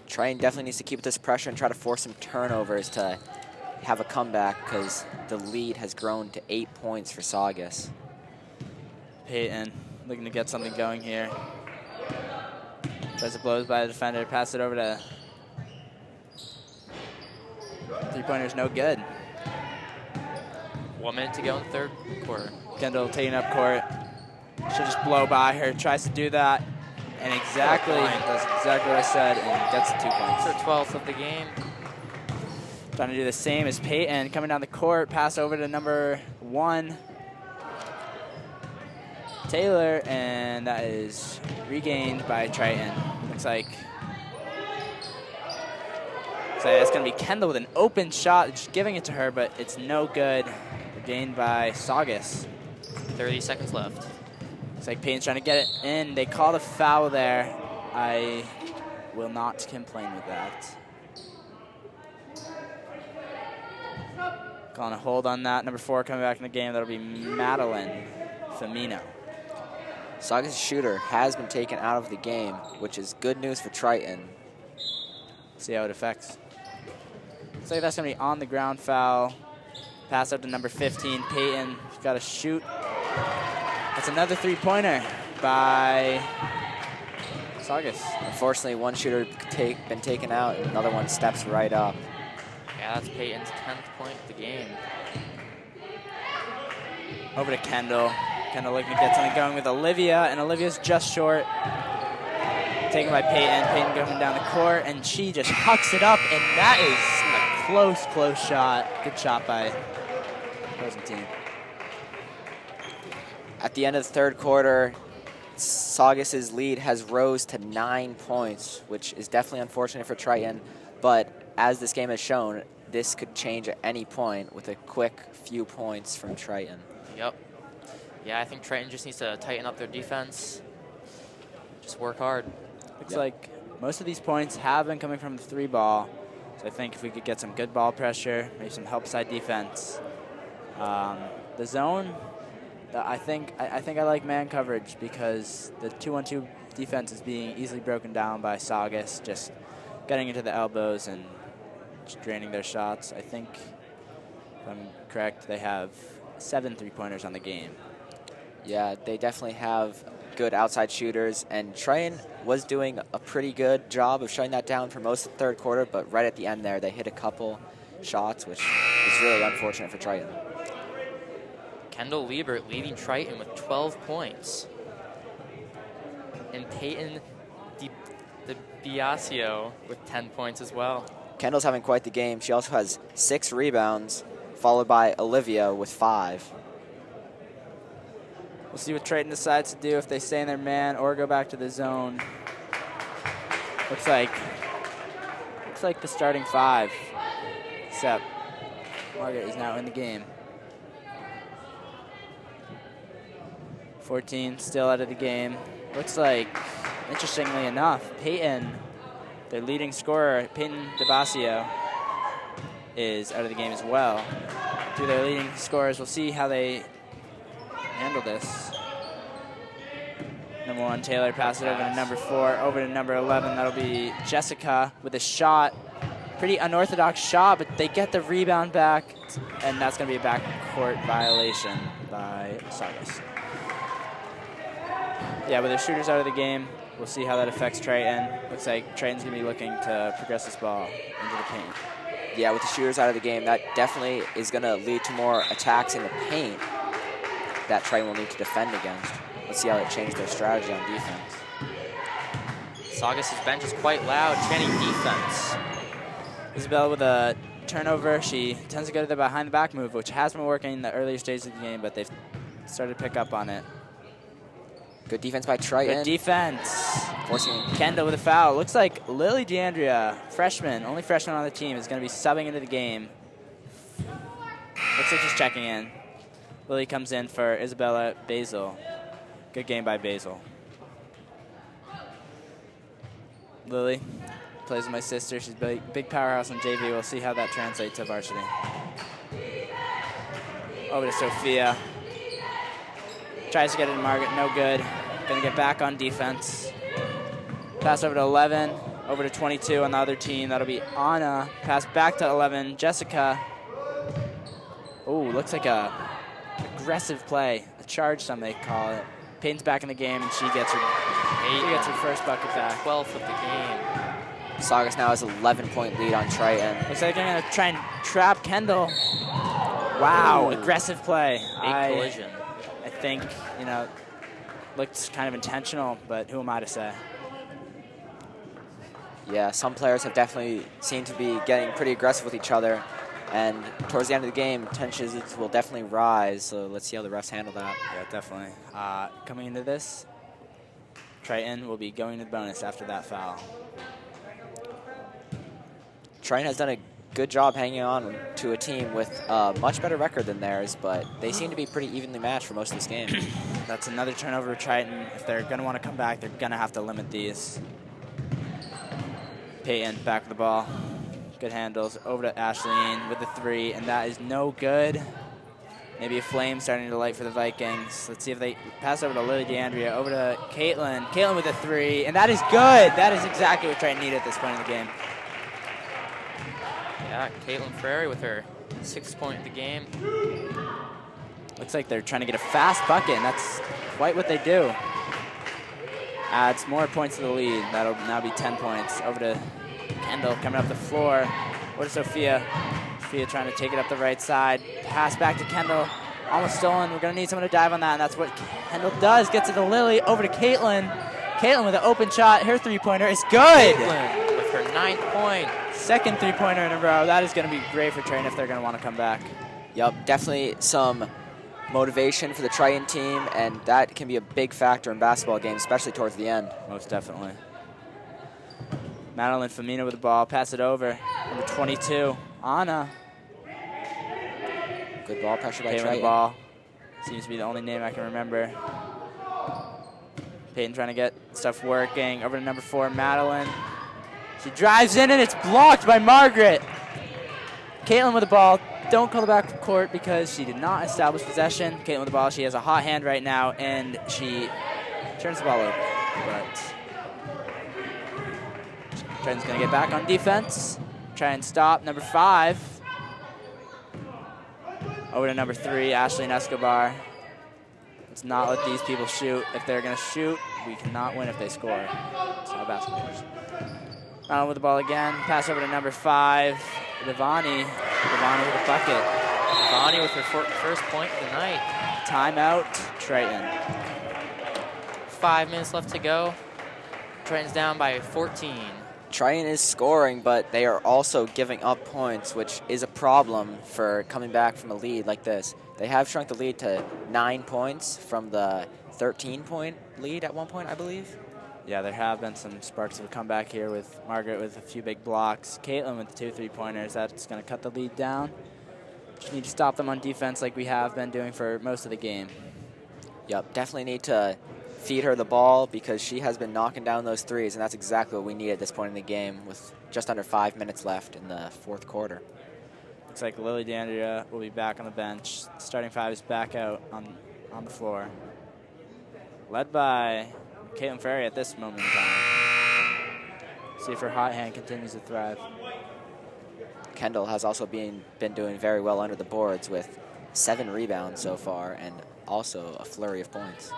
Triton definitely needs to keep this pressure and try to force some turnovers to have a comeback, because the lead has grown to 8 points for Saugus. Peyton looking to get something going here. Tries to blows by the defender, pass it over to 3-pointer's no good. 1 minute to go in the 3rd quarter. Kendall taking up court. Should just blow by her, tries to do that. And exactly, that's exactly what I said, and gets the 2 points. It's her 12th of the game. Trying to do the same as Peyton, coming down the court, pass over to number 1, Taylor, and that is regained by Triton. Looks like that's going to be Kendall with an open shot, just giving it to her, but it's no good. Regained by Saugus. 30 seconds left. Looks like Peyton's trying to get it in. They call the foul there. I will not complain with that. Calling a hold on that. Number 4 coming back in the game. That'll be Madeline Femino. Saugus' shooter has been taken out of the game, which is good news for Triton. See how it affects. Looks like that's going to be on the ground foul. Pass up to number 15, Peyton. She's got to shoot. That's another 3-pointer by Saugus. Unfortunately, one shooter been taken out, and another one steps right up. Yeah, that's Peyton's 10th point of the game. Over to Kendall. Kendall looking to get something going with Olivia, and Olivia's just short. Taken by Peyton. Peyton going down the court, and she just hucks it up, and that is a close shot. Good shot by the opposing team. At the end of the third quarter, Saugus' lead has rose to 9 points, which is definitely unfortunate for Triton, but as this game has shown, this could change at any point with a quick few points from Triton. Yep. Yeah, I think Triton just needs to tighten up their defense. Just work hard. Looks like most of these points have been coming from the 3 ball. So I think if we could get some good ball pressure, maybe some help side defense. The zone, I think I like man coverage because the 2-on-2 defense is being easily broken down by Saugus, just getting into the elbows and just draining their shots. I think, if I'm correct, they have 7 3-pointers on the game. Yeah, they definitely have good outside shooters, and Triton was doing a pretty good job of shutting that down for most of the third quarter, but right at the end there, they hit a couple shots, which is really unfortunate for Triton. Kendall Liebert leading Triton with 12 points. And Peyton DiBiasio with 10 points as well. Kendall's having quite the game. She also has 6 rebounds, followed by Olivia with 5. We'll see what Triton decides to do, if they stay in their man or go back to the zone. Looks like the starting 5, except Margaret is now in the game. 14 still out of the game. Looks like, interestingly enough, Peyton, their leading scorer, Peyton DiBiasio, is out of the game as well. 2 of their leading scorers. We'll see how they handle this. Number 1, Taylor, pass it over to number 4, over to number 11. That'll be Jessica with a shot. Pretty unorthodox shot, but they get the rebound back, and that's going to be a backcourt violation by Saugus. Yeah, with their shooters out of the game, we'll see how that affects Triton. Looks like Triton's going to be looking to progress this ball into the paint. Yeah, with the shooters out of the game, that definitely is going to lead to more attacks in the paint that Triton will need to defend against. Let's see how they change their strategy on defense. Saugus' bench is quite loud, chanting defense. Isabella with a turnover. She tends to go to the behind-the-back move, which has been working in the earlier stages of the game, but they've started to pick up on it. Good defense by Triton. Good defense. Forcing Kendall with a foul. Looks like Lily DeAndrea, freshman, only freshman on the team, is going to be subbing into the game. Looks like she's checking in. Lily comes in for Isabella Basil. Good game by Basil. Lily plays with my sister. She's a big powerhouse on JV. We'll see how that translates to varsity. Over to Sophia. Tries to get it to Margaret, no good. Gonna get back on defense. Pass over to 11, over to 22 on the other team. That'll be Anna. Pass back to 11, Jessica. Oh, looks like a aggressive play, a charge some may call it. Peyton's back in the game, and she gets her first bucket back. 12th of the game. Saugus now has an 11-point lead on Triton. Looks like they're gonna try and trap Kendall. Wow, aggressive play. Big collision. I think, looked kind of intentional, but who am I to say? Yeah, some players have definitely seemed to be getting pretty aggressive with each other, and towards the end of the game, tensions will definitely rise, so let's see how the refs handle that. Yeah, definitely. Coming into this, Triton will be going to the bonus after that foul. Triton has done a good job hanging on to a team with a much better record than theirs, but they seem to be pretty evenly matched for most of this game. That's another turnover for Triton. If they're going to want to come back, they're going to have to limit these. Peyton back with the ball. Good handles. Over to Ashleen with the 3, and that is no good. Maybe a flame starting to light for the Vikings. Let's see if they pass over to Lily DeAndrea. Over to Caitlin. Caitlin with a 3, and that is good. That is exactly what Triton needed at this point in the game. Yeah, Caitlin Frary with her 6th point of the game. Looks like they're trying to get a fast bucket, and that's quite what they do. Adds more points to the lead. That'll now be 10 points. Over to Kendall coming up the floor. Over to Sophia. Sophia trying to take it up the right side. Pass back to Kendall. Almost stolen. We're going to need someone to dive on that, and that's what Kendall does. Gets it to Lily. Over to Caitlin. Caitlin with an open shot. Her 3-pointer is good. Caitlin with her 9th point. Second 3-pointer in a row. That is going to be great for Triton if they're going to want to come back. Yup, definitely some motivation for the Triton team, and that can be a big factor in basketball games, especially towards the end. Most definitely. Madeline Femina with the ball. Pass it over. Number 22, Anna. Good ball pressure by Peyton with Triton. the ball. Seems to be the only name I can remember. Peyton trying to get stuff working. Over to number 4, Madeline. She drives in, and it's blocked by Margaret. Caitlin with the ball. Don't call the back court because she did not establish possession. Caitlin with the ball. She has a hot hand right now, and she turns the ball over. But Triton's going to get back on defense. Try and stop number 5. Over to number 3, Ashleen Escobar. Let's not let these people shoot. If they're going to shoot, we cannot win if they score. That's how basketball works. Madeline with the ball again. Pass over to number 5, Devani. Devani with a bucket. Devani with her 1st point of the night. Timeout, Triton. 5 minutes left to go. Triton's down by 14. Triton is scoring, but they are also giving up points, which is a problem for coming back from a lead like this. They have shrunk the lead to 9 points from the 13-point lead at one point, I believe. Yeah, there have been some sparks of a comeback here with Margaret with a few big blocks. Caitlin with the 2 3-pointers. That's going to cut the lead down. Just need to stop them on defense like we have been doing for most of the game. Yep, definitely need to feed her the ball because she has been knocking down those threes, and that's exactly what we need at this point in the game with just under 5 minutes left in the 4th quarter. Looks like Lily DeAndrea will be back on the bench. Starting 5 is back out on the floor. Led by Caitlin Ferry at this moment in time. See if her hot hand continues to thrive. Kendall has also been doing very well under the boards with 7 rebounds so far and also a flurry of points.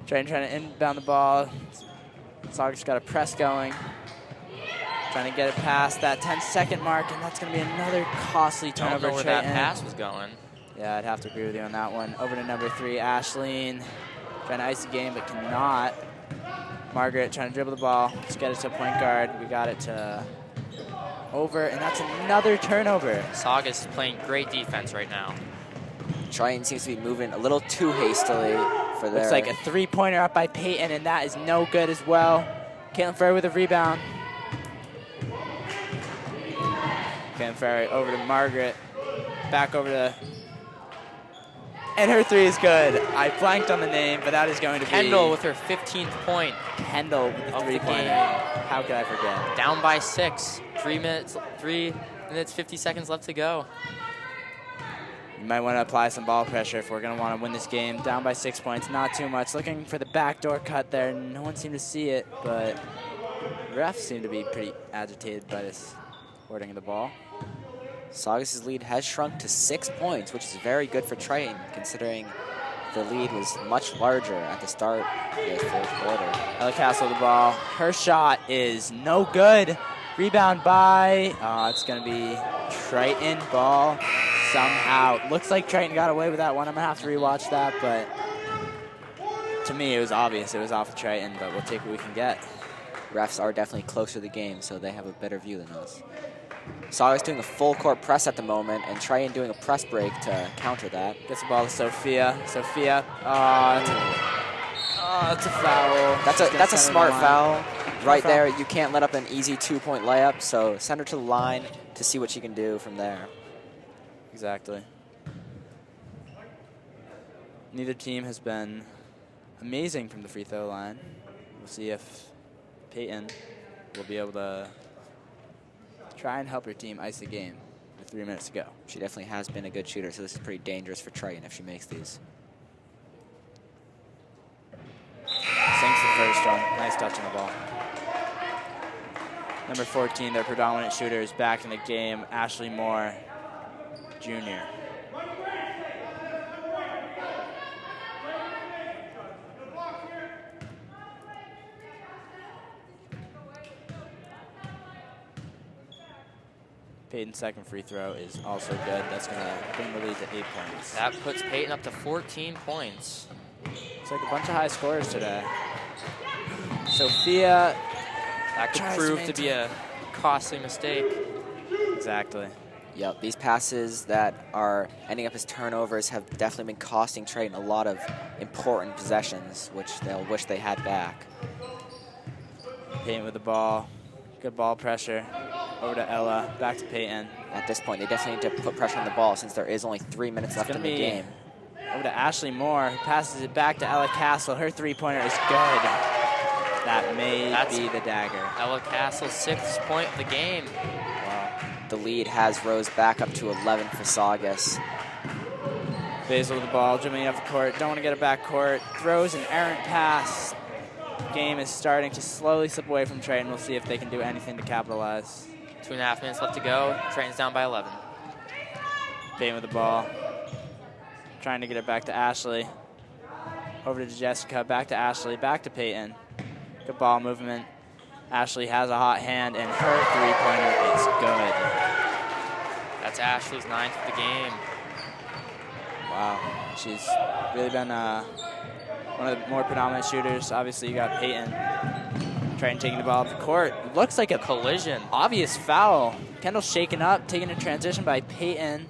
Trying to inbound the ball. Saugus got a press going. Trying to get it past that 10-second mark, and that's going to be another costly turnover. I don't know where that pass was going. Yeah, I'd have to agree with you on that one. Over to number 3, Ashleen. Trying to ice the game, but cannot. Margaret trying to dribble the ball. Let's get it to point guard. We got it to over, and that's another turnover. Saugus is playing great defense right now. Triton seems to be moving a little too hastily for their... Looks like a 3-pointer up by Peyton, and that is no good as well. Caitlin Ferry with a rebound. Caitlin Ferry over to Margaret. Back over to... And her 3 is good. I blanked on the name, but that is going to be... Kendall with her 15th point. Kendall with the Of the 3-pointer. game. How could I forget? Down by 6. 3 minutes, 50 seconds left to go. You might want to apply some ball pressure if we're going to want to win this game. Down by 6 points, not too much. Looking for the backdoor cut there. No one seemed to see it, but refs seem to be pretty agitated by this hoarding of the ball. Saugus' lead has shrunk to 6 points, which is very good for Triton, considering the lead was much larger at the start of the 4th quarter. Ella Castle with the ball. Her shot is no good. Rebound by, it's going to be Triton ball somehow. Looks like Triton got away with that one. I'm going to have to rewatch that, but to me it was obvious it was off of Triton, but we'll take what we can get. Refs are definitely closer to the game, so they have a better view than us. Saugus doing a full court press at the moment, and Triton doing a press break to counter that. Gets the ball to Sophia. Sophia. That's a foul. That's a smart foul. Right foul. there, you can't let up an easy 2-point layup, so send her to the line to see what she can do from there. Exactly. Neither team has been amazing from the free throw line. We'll see if Peyton will be able to try and help her team ice the game with 3 minutes to go. She definitely has been a good shooter, so this is pretty dangerous for Triton if she makes these. Sinks the first one. Nice touch on the ball. Number 14, their predominant shooter, is back in the game, Ashley Moore, Jr. Peyton's second free throw is also good. That's going to bring the lead to 8 points. That puts Peyton up to 14 points. It's like a bunch of high scorers today. Sophia. That could tries prove to maintain. be a costly mistake. Exactly. Yep, these passes that are ending up as turnovers have definitely been costing Triton a lot of important possessions, which they'll wish they had back. Peyton with the ball. Good ball pressure. Over to Ella. Back to Peyton. At this point, they definitely need to put pressure on the ball since there is only 3 minutes left in the game. Over to Ashley Moore, who passes it back to Ella Castle. Her three-pointer is good. That may be the dagger. Ella Castle's 6th point of the game. Wow. The lead has rose back up to 11 for Saugus. Basil with the ball, dribbling off the court. Don't want to get it back court. Throws an errant pass. Game is starting to slowly slip away from Triton. We'll see if they can do anything to capitalize. 2.5 minutes left to go. Triton's down by 11. Peyton with the ball. Trying to get it back to Ashley. Over to Jessica, back to Ashley, back to Peyton. Good ball movement. Ashley has a hot hand, and her three-pointer is good. That's Ashley's 9th of the game. Wow, she's really been one of the more predominant shooters. Obviously, you got Peyton trying taking the ball up the court. Looks like a Collision. obvious foul. Kendall shaken up, taking a transition by Peyton.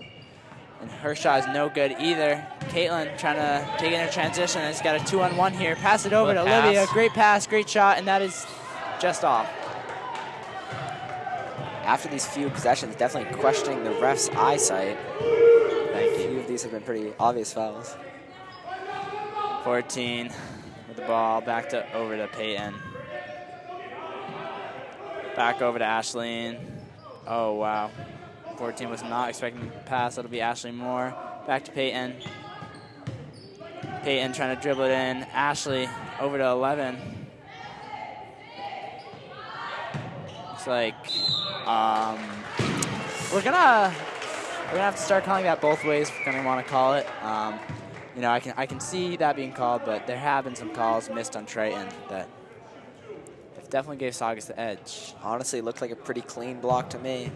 And her shot is no good either. Caitlin trying to take in a transition. Has got a 2-on-1 here. Pass it over Good to pass. Olivia. Great pass, great shot, and that is just off. After these few possessions, definitely questioning the ref's eyesight. Thank A you. few of these have been pretty obvious fouls. 14 with the ball, over to Peyton. Back over to Ashleen. Oh, wow. 14 was not expecting the pass. That'll be Ashley Moore. Back to Peyton. Peyton trying to dribble it in. Ashley over to 11. Looks like we're gonna have to start calling that both ways if we're gonna want to call it. You know, I can see that being called, but there have been some calls missed on Triton that definitely gave Saugus the edge. Honestly, it looked like a pretty clean block to me,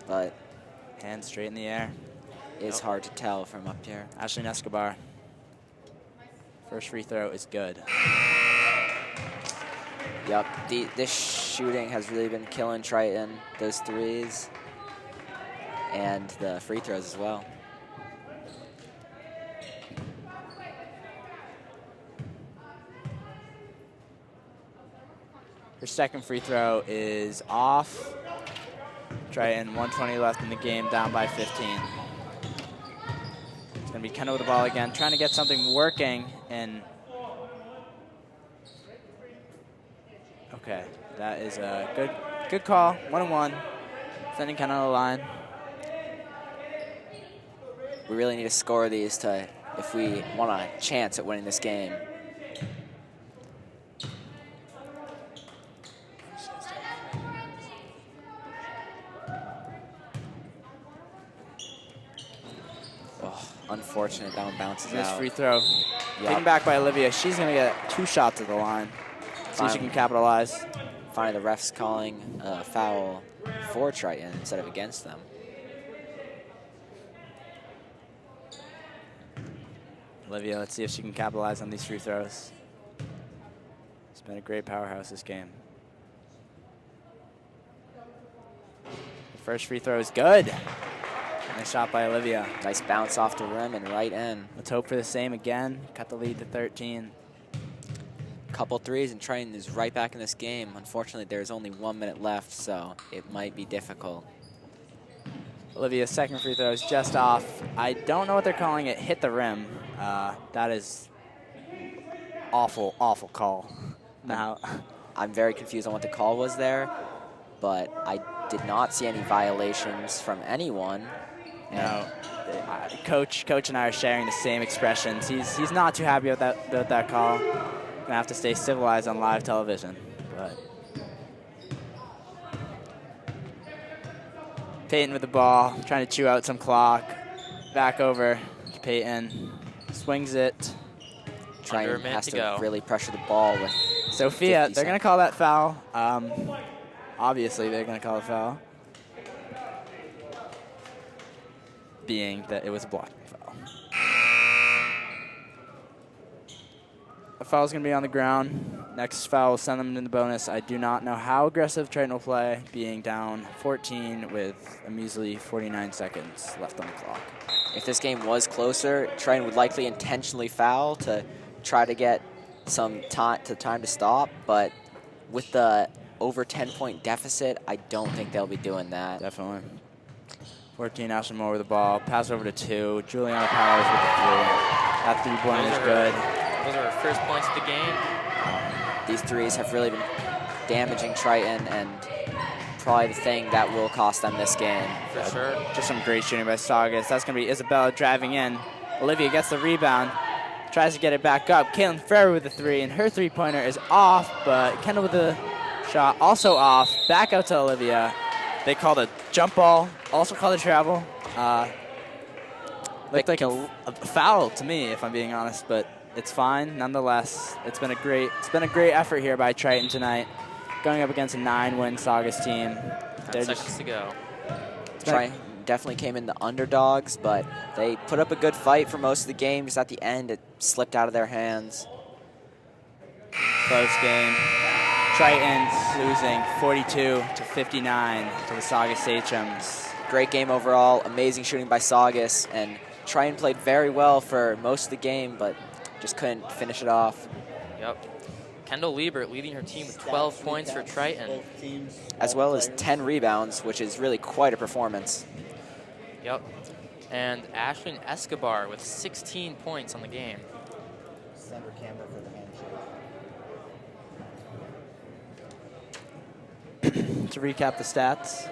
but Hands straight in the air. it's hard to tell from up here. Ashley Escobar. First free throw is good. Yep, this shooting has really been killing Triton. Those threes and the free throws as well. Her second free throw is off. Triton, 1:20 left in the game, down by 15. It's going to be Kendall with the ball again, trying to get something working. And okay, that is a good call. 1-1, sending Kendall on the line. We really need to score these if we want a chance at winning this game. Unfortunate, that one bounces Missed out. free throw. Yep. Taken back by Olivia. She's going to get 2 shots at the line. See if she can capitalize. Finally, the ref's calling a foul for Triton instead of against them. Olivia, let's see if she can capitalize on these free throws. It's been a great powerhouse this game. First free throw is good. Nice shot by Olivia. Nice bounce off the rim and right in. Let's hope for the same again. Cut the lead to 13. Couple threes and Triton is right back in this game. Unfortunately, there's only 1 minute left, so it might be difficult. Olivia's second free throw is just off. I don't know what they're calling it. Hit the rim. That is awful, awful call. Now, I'm very confused on what the call was there, but I did not see any violations from anyone. no, Coach and I are sharing the same expressions. He's not too happy about that call. Gonna have to stay civilized on live television, but. Peyton with the ball, trying to chew out some clock. Back over to Peyton. Swings it. Triton has to really pressure the ball with Sophia, they're going to call that foul. Obviously, they're going to call a foul. Being that it was a blocking foul. The foul's going to be on the ground. Next foul will send them into the bonus. I do not know how aggressive Triton will play, being down 14 with a measly 49 seconds left on the clock. If this game was closer, Triton would likely intentionally foul to try to get some time to stop, but with the over 10-point deficit, I don't think they'll be doing that. Definitely. 14, Ashley Moore with the ball. Pass over to 2. Juliana Powers with the 3. That 3-point is good. Those are her first points of the game. These threes have really been damaging Triton and probably the thing that will cost them this game. For sure. Just some great shooting by Saugus. That's going to be Isabella driving in. Olivia gets the rebound. Tries to get it back up. Caitlin Ferrer with the 3, and her 3-pointer is off, but Kendall with the shot also off. Back out to Olivia. They called a jump ball, also called a travel. Looked like a foul to me, if I'm being honest, but it's fine nonetheless. It's been a great effort here by Triton tonight, going up against a 9-win Saugus team. 10 seconds to go. Triton definitely came in the underdogs, but they put up a good fight for most of the game. Just at the end, it slipped out of their hands. Close game. Triton's losing 42-59 to the Saugus Sachems. Great game overall. Amazing shooting by Saugus, and Triton played very well for most of the game, but just couldn't finish it off. Yep. Kendall Liebert leading her team with 12 points for Triton. As well as 10 rebounds, which is really quite a performance. Yep. And Ashlyn Escobar with 16 points on the game. Send her camera for the handshake. To recap the stats.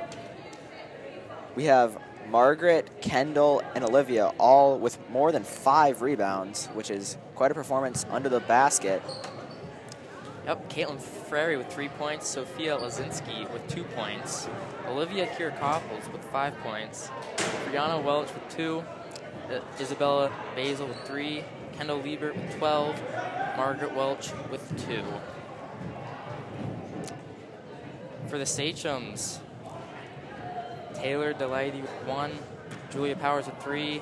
We have Margaret, Kendall, and Olivia all with more than 5 rebounds, which is quite a performance under the basket. Yep, Caitlin Frary with 3 points, Sophia Lazinski with 2 points, Olivia Kiriakopoulos with 5 points, Brianna Welch with 2, Isabella Basil with 3, Kendall Liebert with 12, Margaret Welch with 2. For the Sachems, Taylor Delighty with 1, Julia Powers with 3,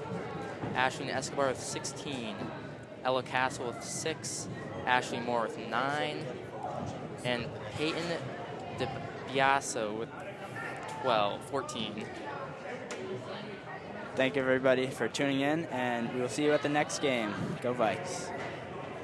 Ashley Escobar with 16, Ella Castle with 6, Ashley Moore with 9, and Peyton DeBiaso with 14. Thank you, everybody, for tuning in, and we will see you at the next game. Go Vikes.